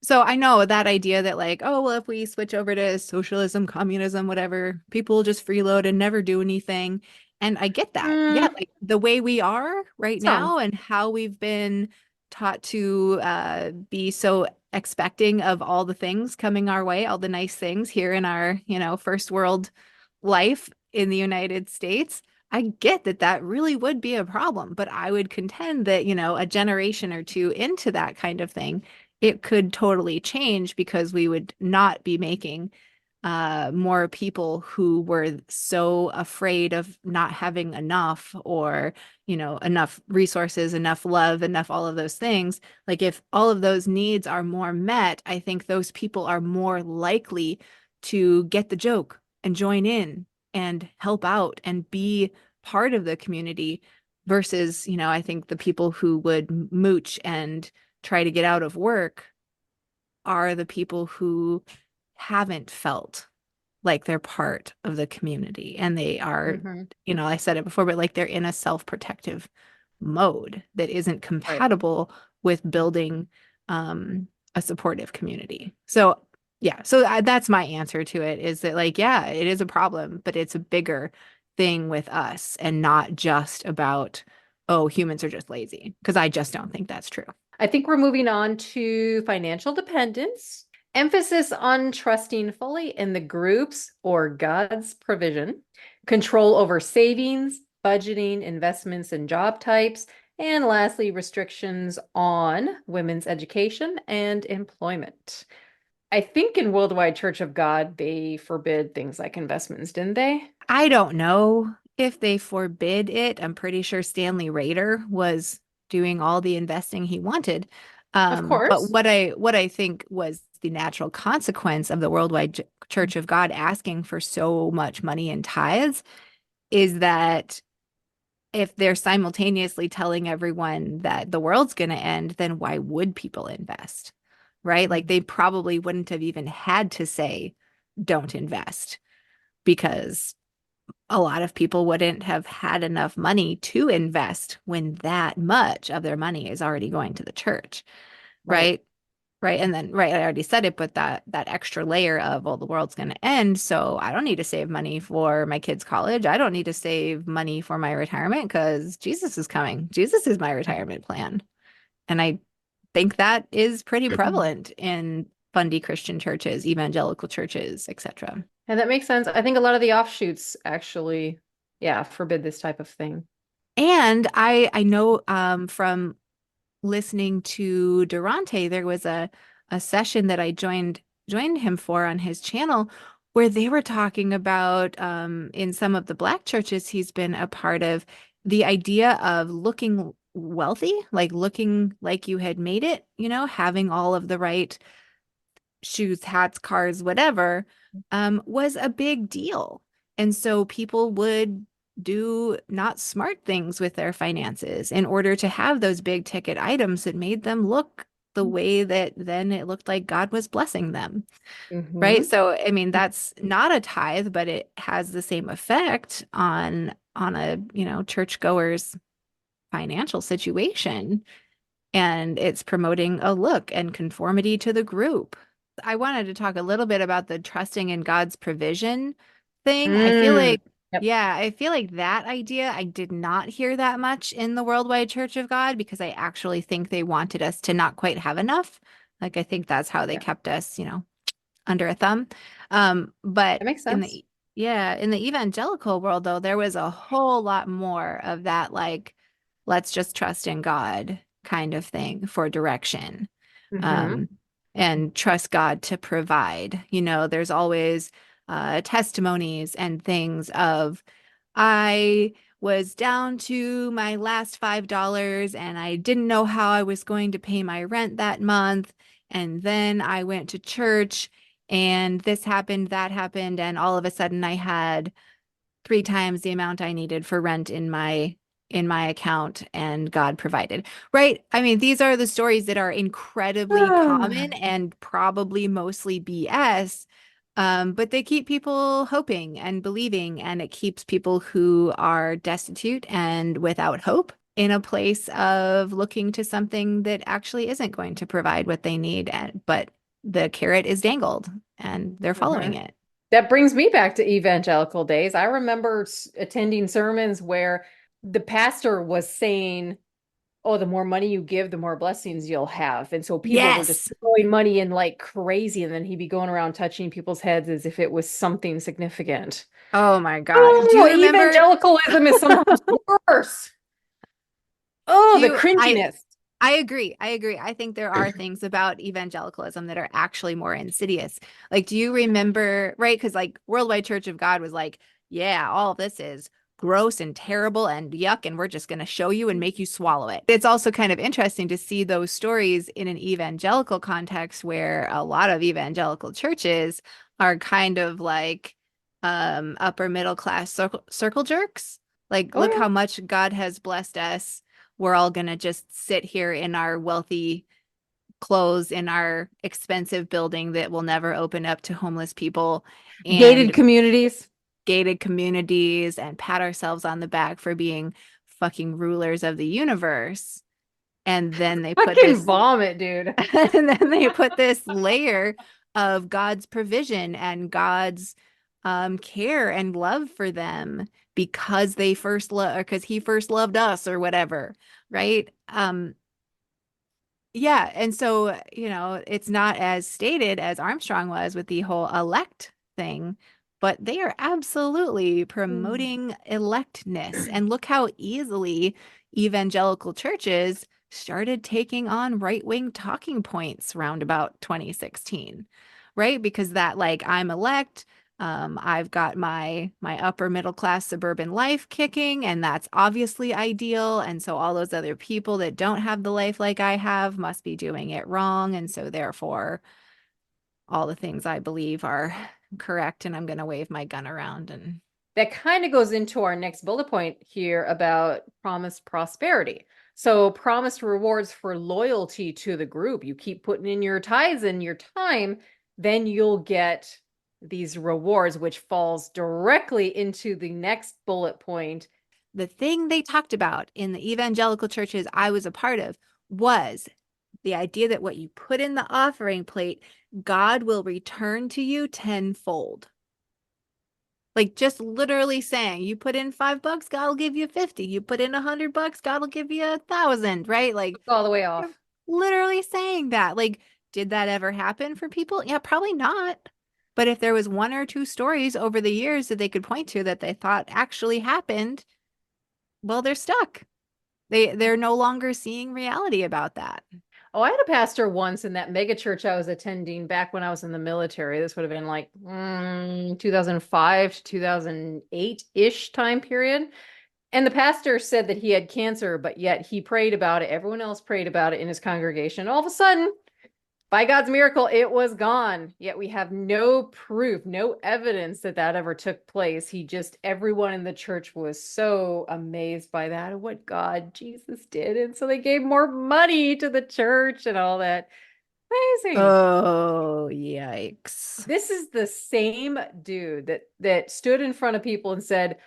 [SPEAKER 1] So I know that idea that like, oh, well, if we switch over to socialism, communism, whatever, people will just freeload and never do anything. And I get that. Yeah,
[SPEAKER 2] Mm,
[SPEAKER 1] like the way we are right
[SPEAKER 2] some.
[SPEAKER 1] now and how we've been taught to be so expecting of all the things coming our way, all the nice things here in our, first world life in the United States. I get that that really would be a problem, but I would contend that, a generation or two into that kind of thing, it could totally change because we would not be making more people who were so afraid of not having enough, or, enough resources, enough love, enough all of those things. Like if all of those needs are more met, I think those people are more likely to get the joke and join in and help out and be part of the community versus, I think the people who would mooch and try to get out of work are the people who haven't felt like they're part of the community, and they are,
[SPEAKER 2] Hmm.
[SPEAKER 1] I said it before, but like they're in a self-protective mode that isn't
[SPEAKER 2] Right.
[SPEAKER 1] compatible with building a supportive community. So yeah, so that's my answer to it, is that like, yeah, it is a problem, but it's a bigger thing with us and not just about, oh, humans are just lazy, because I just don't think that's true.
[SPEAKER 2] I think we're moving on to financial dependence. Emphasis on trusting fully in the group's or God's provision, control over savings, budgeting, investments, and job types, and lastly, restrictions on women's education and employment. I think in Worldwide Church of God, they forbid things like investments, didn't they?
[SPEAKER 1] I don't know if they forbid it. I'm pretty sure Stanley Rader was doing all the investing he wanted.
[SPEAKER 2] Of
[SPEAKER 1] But
[SPEAKER 2] course.
[SPEAKER 1] what I think was the natural consequence of the Worldwide Church of God asking for so much money in tithes is that if they're simultaneously telling everyone that the world's going to end, then why would people invest? Right? Like they probably wouldn't have even had to say, don't invest, because a lot of people wouldn't have had enough money to invest when that much of their money is already going to the church,
[SPEAKER 2] Right.
[SPEAKER 1] right? Right. And then, right, I already said it, but that extra layer of, well, the world's going to end, so I don't need to save money for my kids' college. I don't need to save money for my retirement because Jesus is coming. Jesus is my retirement plan. And I think that is pretty prevalent in fundy Christian churches, evangelical churches, etc.
[SPEAKER 2] And that makes sense. I think a lot of the offshoots actually, yeah, forbid this type of thing.
[SPEAKER 1] And I know from listening to Durante, there was a session that I joined him for on his channel where they were talking about in some of the Black churches he's been a part of, the idea of looking wealthy, like looking like you had made it, having all of the right shoes, hats, cars, whatever, was a big deal. And so people would do not smart things with their finances in order to have those big ticket items that made them look the way that then it looked like God was blessing them. Right.
[SPEAKER 2] Mm-hmm.
[SPEAKER 1] So, I mean, that's not a tithe, but it has the same effect on a, churchgoer's financial situation. And it's promoting a look and conformity to the group. I wanted to talk a little bit about the trusting in God's provision thing.
[SPEAKER 2] Mm. Yep.
[SPEAKER 1] Yeah, I feel like that idea, I did not hear that much in the Worldwide Church of God because I actually think they wanted us to not quite have enough. Like, I think that's how they
[SPEAKER 2] Yeah.
[SPEAKER 1] kept us, under a thumb. But
[SPEAKER 2] That makes
[SPEAKER 1] in
[SPEAKER 2] sense.
[SPEAKER 1] the yeah, in the evangelical world though, there was a whole lot more of that like let's just trust in God kind of thing for direction.
[SPEAKER 2] Mm-hmm.
[SPEAKER 1] Um, and trust God to provide. There's always testimonies and things of I was down to my last $5 and I didn't know how I was going to pay my rent that month. And then I went to church and this happened, that happened, and all of a sudden I had 3 times the amount I needed for rent in my account and God provided. Right? I mean, these are the stories that are incredibly common and probably mostly BS. But they keep people hoping and believing, and it keeps people who are destitute and without hope in a place of looking to something that actually isn't going to provide what they need, but the carrot is dangled and they're following
[SPEAKER 2] Mm-hmm.
[SPEAKER 1] it.
[SPEAKER 2] That brings me back to evangelical days. I remember attending sermons where the pastor was saying, "Oh, the more money you give, the more blessings you'll have." And so people were just
[SPEAKER 1] Yes.
[SPEAKER 2] throwing money in like crazy. And then he'd be going around touching people's heads as if it was something significant.
[SPEAKER 1] Oh my God. Do
[SPEAKER 2] Oh,
[SPEAKER 1] you remember?
[SPEAKER 2] evangelicalism is sometimes worse. Oh,
[SPEAKER 1] Do
[SPEAKER 2] the
[SPEAKER 1] you,
[SPEAKER 2] cringiness.
[SPEAKER 1] I agree. I agree. I think there are things about evangelicalism that are actually more insidious. Like, do you remember, right? Because like Worldwide Church of God was like, yeah, all of this is gross and terrible and yuck, and we're just going to show you and make you swallow it. It's also kind of interesting to see those stories in an evangelical context where a lot of evangelical churches are kind of like upper middle class circle jerks. Like,
[SPEAKER 2] Oh,
[SPEAKER 1] look
[SPEAKER 2] yeah.
[SPEAKER 1] how much God has blessed us, we're all going to just sit here in our wealthy clothes in our expensive building that will never open up to homeless people
[SPEAKER 2] Gated
[SPEAKER 1] and
[SPEAKER 2] communities.
[SPEAKER 1] gated communities and pat ourselves on the back for being fucking rulers of the universe. And then they
[SPEAKER 2] I
[SPEAKER 1] put
[SPEAKER 2] can
[SPEAKER 1] this
[SPEAKER 2] vomit, dude.
[SPEAKER 1] and then they put this layer of God's provision and God's care and love for them because they first love because he first loved us or whatever, right? Yeah, and so, it's not as stated as Armstrong was with the whole elect thing, but they are absolutely promoting electness. And look how easily evangelical churches started taking on right-wing talking points round about 2016, right? Because that like I'm elect, I've got my upper middle class suburban life kicking, and that's obviously ideal. And so all those other people that don't have the life like I have must be doing it wrong. And so therefore, all the things I believe are correct, and I'm going to wave my gun around and
[SPEAKER 2] That kind of goes into our next bullet point here about promised prosperity. So, promised rewards for loyalty to the group. You keep putting in your tithes and your time, then you'll get these rewards, which falls directly into the next bullet point.
[SPEAKER 1] the thing they talked about in the evangelical churches I was a part of was the idea that what you put in the offering plate, God will return to you tenfold. Like just literally saying, you put in $5, God will give you 50. You put in $100, God will give you 1,000, right? Like
[SPEAKER 2] All the way
[SPEAKER 1] they're
[SPEAKER 2] off.
[SPEAKER 1] literally saying that. Like, did that ever happen for people? Yeah, probably not. But if there was one or two stories over the years that they could point to that they thought actually happened, well, they're stuck. They're no longer seeing reality about that.
[SPEAKER 2] Oh, I had a pastor once in that mega church I was attending back when I was in the military. This would have been like 2005 to 2008-ish time period. And the pastor said that he had cancer, but yet he prayed about it. Everyone else prayed about it in his congregation. All of a sudden, by God's miracle, it was gone. Yet we have no proof, no evidence that that ever took place. Everyone in the church was so amazed by that and what God, Jesus did. And so they gave more money to the church and all that. Amazing.
[SPEAKER 1] Oh, yikes.
[SPEAKER 2] This is the same dude that stood in front of people and said,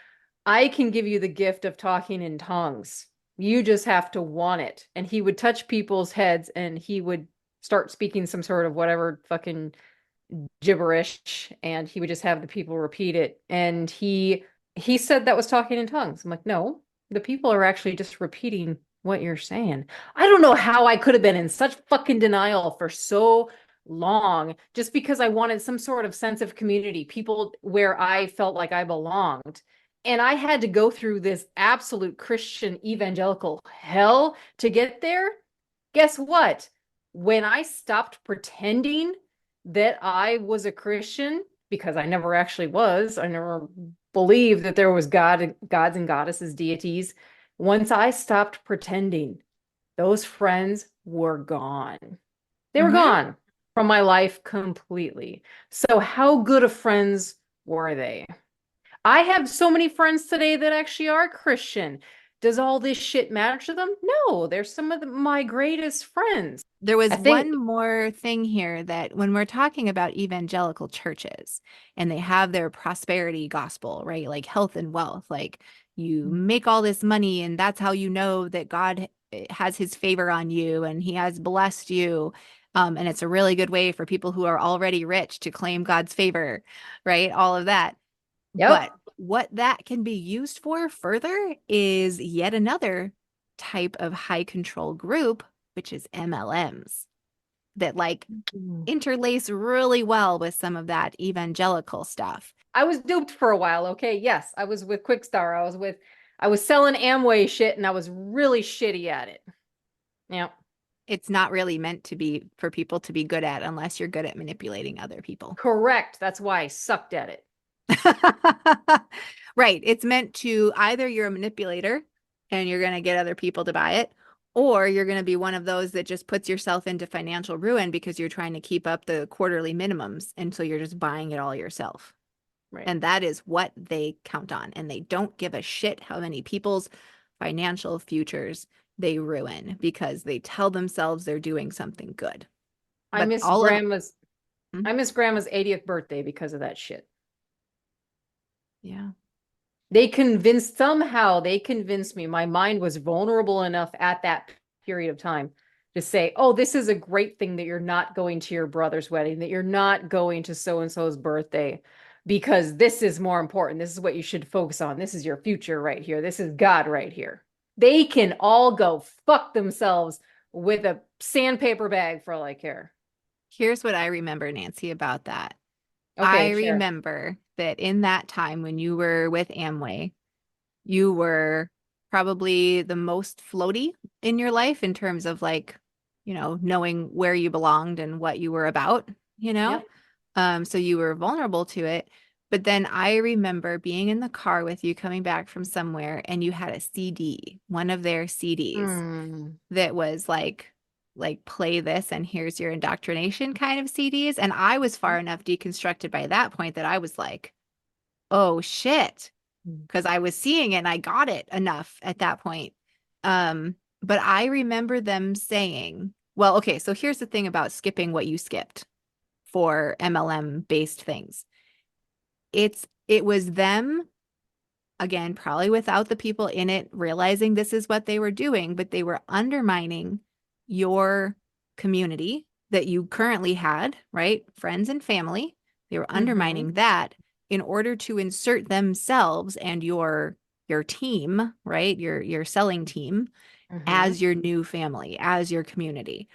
[SPEAKER 2] I can give you the gift of talking in tongues. You just have to want it. And he would touch people's heads and he would start speaking some sort of whatever fucking gibberish and he would just have the people repeat it. And he said that was talking in tongues. I'm like, no, the people are actually just repeating what you're saying. I don't know how I could have been in such fucking denial for so long just because I wanted some sort of sense of community, people where I felt like I belonged. And I had to go through this absolute Christian evangelical hell to get there. Guess what? When I stopped pretending that I was a Christian, because I never actually was, I never believed that there was gods and goddesses, deities. Once I stopped pretending, those friends were gone. They were
[SPEAKER 1] Mm-hmm.
[SPEAKER 2] gone from my life completely. So how good of friends were they? I have so many friends today that actually are Christian. Does all this shit matter to them? No, they're some of my greatest friends.
[SPEAKER 1] There
[SPEAKER 2] I
[SPEAKER 1] was
[SPEAKER 2] think,
[SPEAKER 1] one more thing here that when we're talking about evangelical churches and they have their prosperity gospel, right? Like health and wealth, like you make all this money and that's how you know that God has his favor on you and he has blessed you. And it's a really good way for people who are already rich to claim God's favor, right? All of that. But
[SPEAKER 2] yep.
[SPEAKER 1] what that can be used for further is yet another type of high control group, which is MLMs that like interlace really well with some of that evangelical stuff.
[SPEAKER 2] I was duped for a while, okay? Yes, I was with Quickstar. I was selling Amway shit and I was really shitty at it. Yep.
[SPEAKER 1] It's not really meant to be for people to be good at unless you're good at manipulating other people.
[SPEAKER 2] Correct. That's why I sucked at it.
[SPEAKER 1] Right. It's meant to either you're a manipulator and you're going to get other people to buy it, or you're going to be one of those that just puts yourself into financial ruin because you're trying to keep up the quarterly minimums. And so you're just buying it all yourself.
[SPEAKER 2] Right.
[SPEAKER 1] And that is what they count on. And they don't give a shit how many people's financial futures they ruin because they tell themselves they're doing something good.
[SPEAKER 2] I
[SPEAKER 1] But
[SPEAKER 2] miss
[SPEAKER 1] all of,
[SPEAKER 2] grandma's
[SPEAKER 1] hmm?
[SPEAKER 2] I miss grandma's 80th birthday because of that shit.
[SPEAKER 1] Yeah.
[SPEAKER 2] Somehow they convinced me my mind was vulnerable enough at that period of time to say, oh, this is a great thing that you're not going to your brother's wedding, that you're not going to so and so's birthday, because this is more important. This is what you should focus on. This is your future right here. This is God right here. They can all go fuck themselves with a sandpaper bag for all I care.
[SPEAKER 1] Here's what I remember, Nancy, about that. I
[SPEAKER 2] Okay, share.
[SPEAKER 1] remember that in that time when you were with Amway, you were probably the most floaty in your life in terms of like, knowing where you belonged and what you were about, you know?
[SPEAKER 2] Yep.
[SPEAKER 1] So you were vulnerable to it. But then I remember being in the car with you coming back from somewhere and you had a CD, one of their CDs
[SPEAKER 2] Mm.
[SPEAKER 1] that was like play this and here's your indoctrination kind of CDs. And I was far enough deconstructed by that point that I was like, oh shit, because I was seeing it and I got it enough at that point. But I remember them saying, well, okay, so here's the thing about skipping what you skipped for MLM based things. It was them again, probably without the people in it realizing this is what they were doing, but they were undermining your community that you currently had, right? Friends and family. They were
[SPEAKER 2] Mm-hmm.
[SPEAKER 1] undermining that in order to insert themselves and your team, right? Your selling team
[SPEAKER 2] Mm-hmm.
[SPEAKER 1] as your new family, as your community.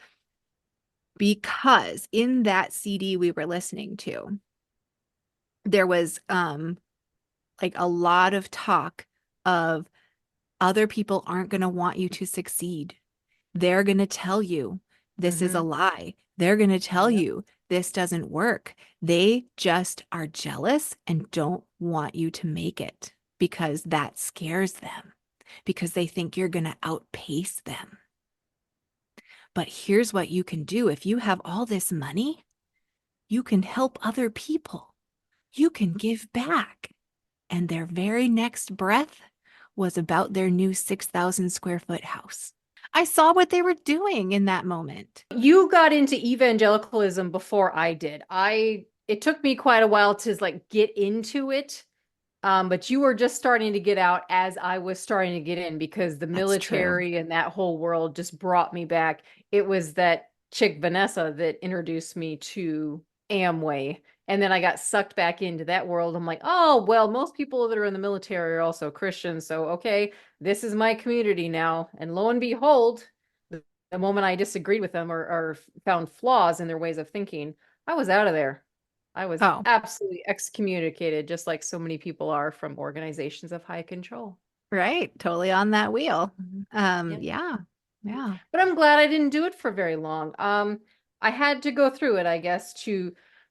[SPEAKER 1] Because in that CD we were listening to, there was like a lot of talk of other people aren't going to want you to succeed. They're going to tell you this is a
[SPEAKER 2] Mm-hmm.
[SPEAKER 1] lie. They're going to tell
[SPEAKER 2] Yep.
[SPEAKER 1] you this doesn't work. They just are jealous and don't want you to make it because that scares them. because they think you're going to outpace them. But here's what you can do. If you have all this money, you can help other people. You can give back. And their very next breath was about their new 6,000 square foot house. I saw what they were doing in that moment.
[SPEAKER 2] You got into evangelicalism before I did. It took me quite a while to like get into it. But you were just starting to get out as I was starting to get in because the
[SPEAKER 1] That's true.
[SPEAKER 2] military and that whole world just brought me back. It was that chick Vanessa that introduced me to Amway. And then I got sucked back into that world. I'm like, oh, well, most people that are in the military are also Christians. So, okay, this is my community now. And lo and behold, the moment I disagreed with them or found flaws in their ways of thinking, I was out of there. I was
[SPEAKER 1] Oh,
[SPEAKER 2] absolutely excommunicated, just like so many people are from organizations of high control.
[SPEAKER 1] right. Totally on that wheel.
[SPEAKER 2] Yep.
[SPEAKER 1] Yeah.
[SPEAKER 2] Mhm.
[SPEAKER 1] Yeah.
[SPEAKER 2] But I'm glad I didn't do it for very long. I had to go through it, I guess,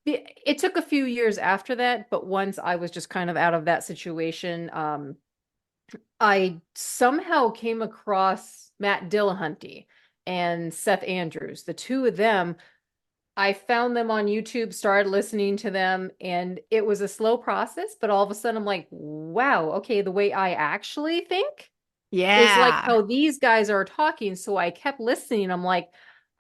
[SPEAKER 2] it took a few years after that, but once I was just kind of out of that situation, I somehow came across Matt Dillahunty and Seth Andrews. The two of them, I found them on YouTube, started listening to them, and it was a slow process, but all of a sudden I'm like, wow, okay, the way I actually think is like
[SPEAKER 1] Yeah.
[SPEAKER 2] how these guys are talking. So I kept listening. I'm like,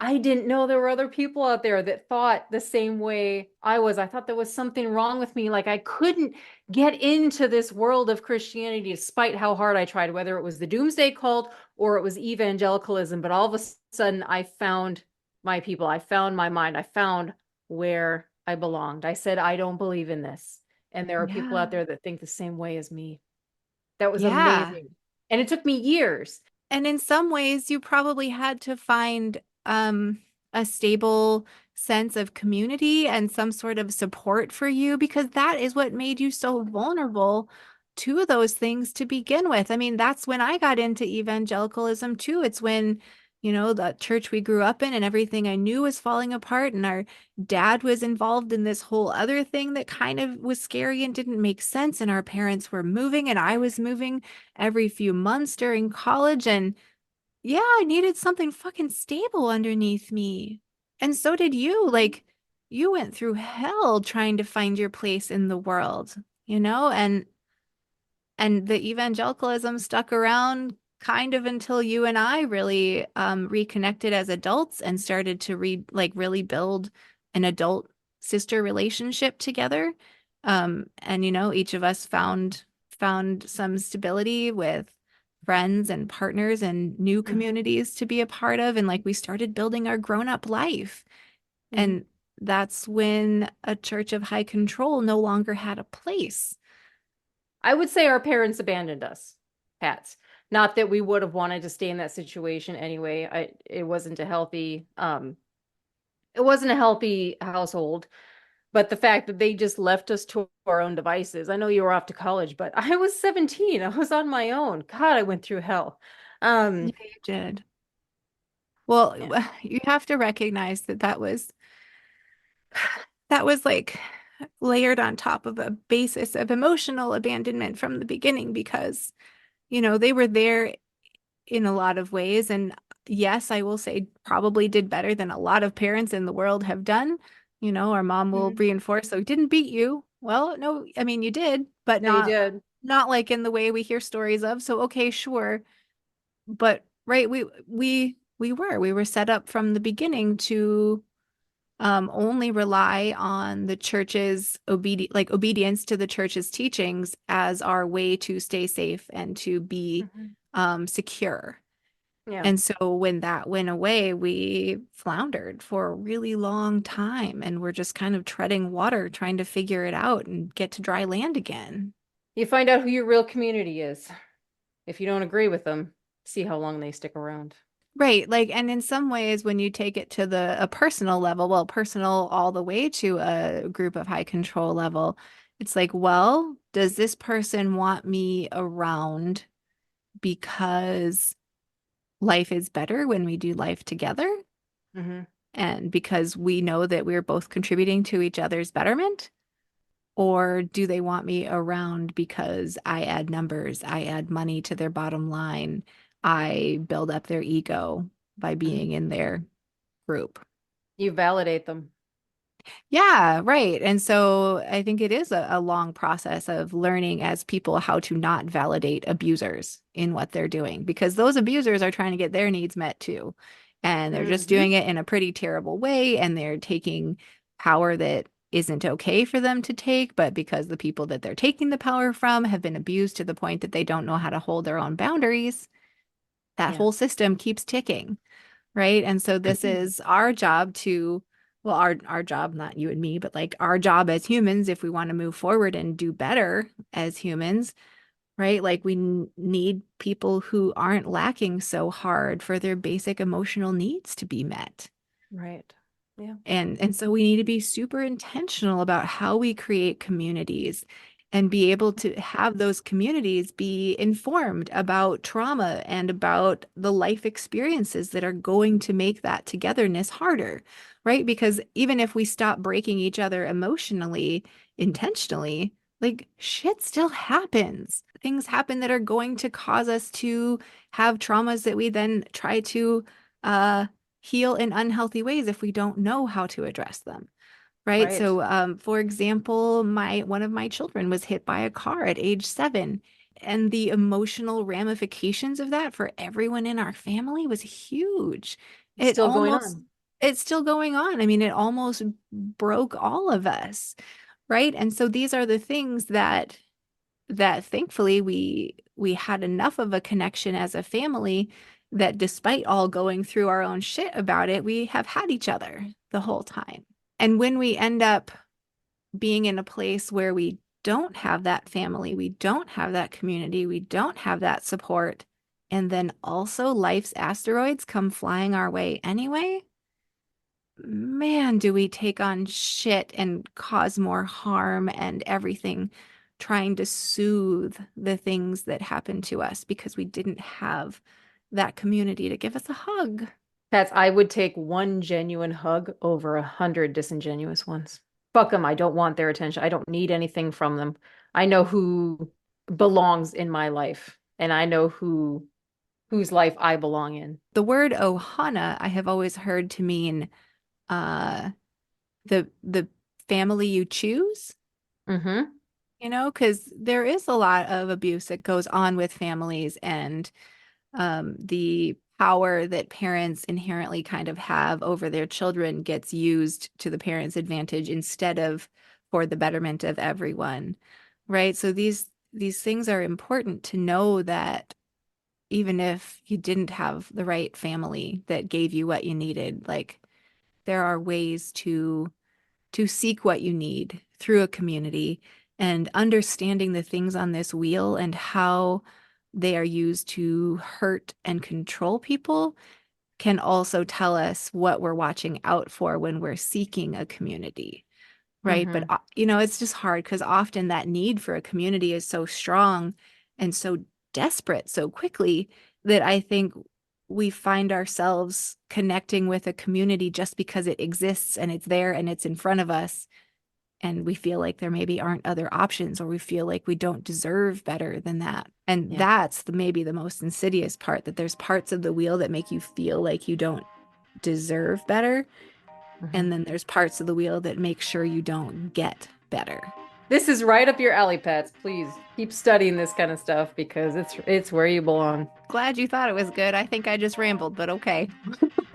[SPEAKER 2] I didn't know there were other people out there that thought the same way I was. I thought there was something wrong with me. Like I couldn't get into this world of Christianity despite how hard I tried, whether it was the doomsday cult or it was evangelicalism. But all of a sudden, I found my people. I found my mind. I found where I belonged. I said, I don't believe in this. And there are people
[SPEAKER 1] Yeah.
[SPEAKER 2] out there that think the same way as me. That was
[SPEAKER 1] Yeah.
[SPEAKER 2] amazing. And it took me years.
[SPEAKER 1] And in some ways, you probably had to find a stable sense of community and some sort of support for you because that is what made you so vulnerable to those things to begin with. I mean, that's when I got into evangelicalism too. It's when, the church we grew up in and everything I knew was falling apart, and our dad was involved in this whole other thing that kind of was scary and didn't make sense. And our parents were moving, and I was moving every few months during college. And yeah, I needed something fucking stable underneath me. And so did you. Like, you went through hell trying to find your place in the world, and the evangelicalism stuck around kind of until you and I really reconnected as adults and started to really build an adult sister relationship together. And each of us found some stability with friends and partners and new
[SPEAKER 2] Mm-hmm.
[SPEAKER 1] communities to be a part of. And like we started building our grown-up life.
[SPEAKER 2] Mm-hmm.
[SPEAKER 1] And that's when a church of high control no longer had a place.
[SPEAKER 2] I would say our parents abandoned us, Pats. Not that we would have wanted to stay in that situation anyway. It wasn't a healthy household, but the fact that they just left us to our own devices. I know you were off to college, but I was 17. I was on my own. God, I went through hell.
[SPEAKER 1] Yeah,
[SPEAKER 2] Um,
[SPEAKER 1] you did. Well,
[SPEAKER 2] yeah.
[SPEAKER 1] you have to recognize that was like layered on top of a basis of emotional abandonment from the beginning because, they were there in a lot of ways. And yes, I will say probably did better than a lot of parents in the world have done. Our mom will
[SPEAKER 2] Mhm.
[SPEAKER 1] reinforce, so he didn't beat you. Well, no, I mean you did, but
[SPEAKER 2] No, you
[SPEAKER 1] not
[SPEAKER 2] did.
[SPEAKER 1] not like in the way we hear stories of. So okay, sure. But right, we were set up from the beginning to only rely on the church's obedience to the church's teachings as our way to stay safe and to be
[SPEAKER 2] Mhm.
[SPEAKER 1] secure.
[SPEAKER 2] Yeah.
[SPEAKER 1] And so when that went away, we floundered for a really long time and we're just kind of treading water, trying to figure it out and get to dry land again.
[SPEAKER 2] You find out who your real community is. If you don't agree with them, see how long they stick around.
[SPEAKER 1] Right. Like, and in some ways, when you take it to a personal level, well, personal all the way to a group of high control level, it's like, well, does this person want me around because life is better when we do life together?
[SPEAKER 2] Hmm.
[SPEAKER 1] And because we know that we're both contributing to each other's betterment? Or do they want me around because I add numbers, I add money to their bottom line, I build up their ego by being in their group?
[SPEAKER 2] You validate them.
[SPEAKER 1] Yeah, right. And so I think it is a long process of learning as people how to not validate abusers in what they're doing because those abusers are trying to get their needs met too. And they're just doing it in a pretty terrible way. And they're taking power that isn't okay for them to take, but because the people that they're taking the power from have been abused to the point that they don't know how to hold their own boundaries, that
[SPEAKER 2] Yeah.
[SPEAKER 1] whole system keeps ticking, right? And so this is our job to, well, our job, not you and me, but like our job as humans, if we want to move forward and do better as humans, right? Like we need people who aren't lacking so hard for their basic emotional needs to be met.
[SPEAKER 2] Right. Yeah.
[SPEAKER 1] And so we need to be super intentional about how we create communities and be able to have those communities be informed about trauma and about the life experiences that are going to make that togetherness harder, right? Because even if we stop breaking each other emotionally, intentionally, like shit still happens. Things happen that are going to cause us to have traumas that we then try to uh heal in unhealthy ways if we don't know how to address them. Right.
[SPEAKER 2] Right.
[SPEAKER 1] So, for example, my one of my children was hit by a car at age 7, and the emotional ramifications of that for everyone in our family was huge.
[SPEAKER 2] It's
[SPEAKER 1] It
[SPEAKER 2] still going
[SPEAKER 1] almost,
[SPEAKER 2] on.
[SPEAKER 1] it's still going on. I mean, it almost broke all of us. Right. And so these are the things that thankfully we had enough of a connection as a family that despite all going through our own shit about it, we have had each other the whole time. And when we end up being in a place where we don't have that family, we don't have that community, we don't have that support, and then also life's asteroids come flying our way anyway, man, do we take on shit and cause more harm and everything trying to soothe the things that happened to us because we didn't have that community to give us a hug.
[SPEAKER 2] Pats, I would take one genuine hug over 100 disingenuous ones. Fuck them. I don't want their attention. I don't need anything from them. I know who belongs in my life, and I know whose life I belong in.
[SPEAKER 1] The word ohana I have always heard to mean uh the family you choose,
[SPEAKER 2] Mm-hmm.
[SPEAKER 1] because there is a lot of abuse that goes on with families and the power that parents inherently kind of have over their children gets used to the parents' advantage instead of for the betterment of everyone, right? So these things are important to know that even if you didn't have the right family that gave you what you needed, like there are ways to seek what you need through a community and understanding the things on this wheel and how they are used to hurt and control people can also tell us what we're watching out for when we're seeking a community, right? But
[SPEAKER 2] Mm-hmm.
[SPEAKER 1] it's just hard because often that need for a community is so strong and so desperate so quickly that I think we find ourselves connecting with a community just because it exists and it's there and it's in front of us. And we feel like there maybe aren't other options, or we feel like we don't deserve better than that. And
[SPEAKER 2] Yeah.
[SPEAKER 1] that's maybe the most insidious part, that there's parts of the wheel that make you feel like you don't deserve better.
[SPEAKER 2] Mm-hmm.
[SPEAKER 1] And then there's parts of the wheel that make sure you don't get better.
[SPEAKER 2] This is right up your alley, Pats. Please keep studying this kind of stuff because it's where you belong.
[SPEAKER 1] Glad you thought it was good. I think I just rambled, but okay.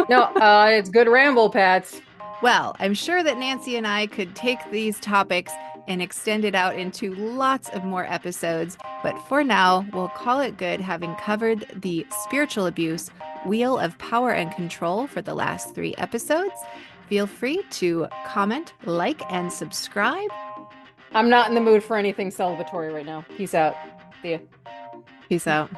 [SPEAKER 2] No, it's good ramble, Pats.
[SPEAKER 1] Well, I'm sure that Nancy and I could take these topics and extend it out into lots of more episodes, but for now, we'll call it good having covered the spiritual abuse wheel of power and control for the last 3 episodes. Feel free to comment, like, and subscribe.
[SPEAKER 2] I'm not in the mood for anything celebratory right now. Peace out. See ya.
[SPEAKER 1] Peace out.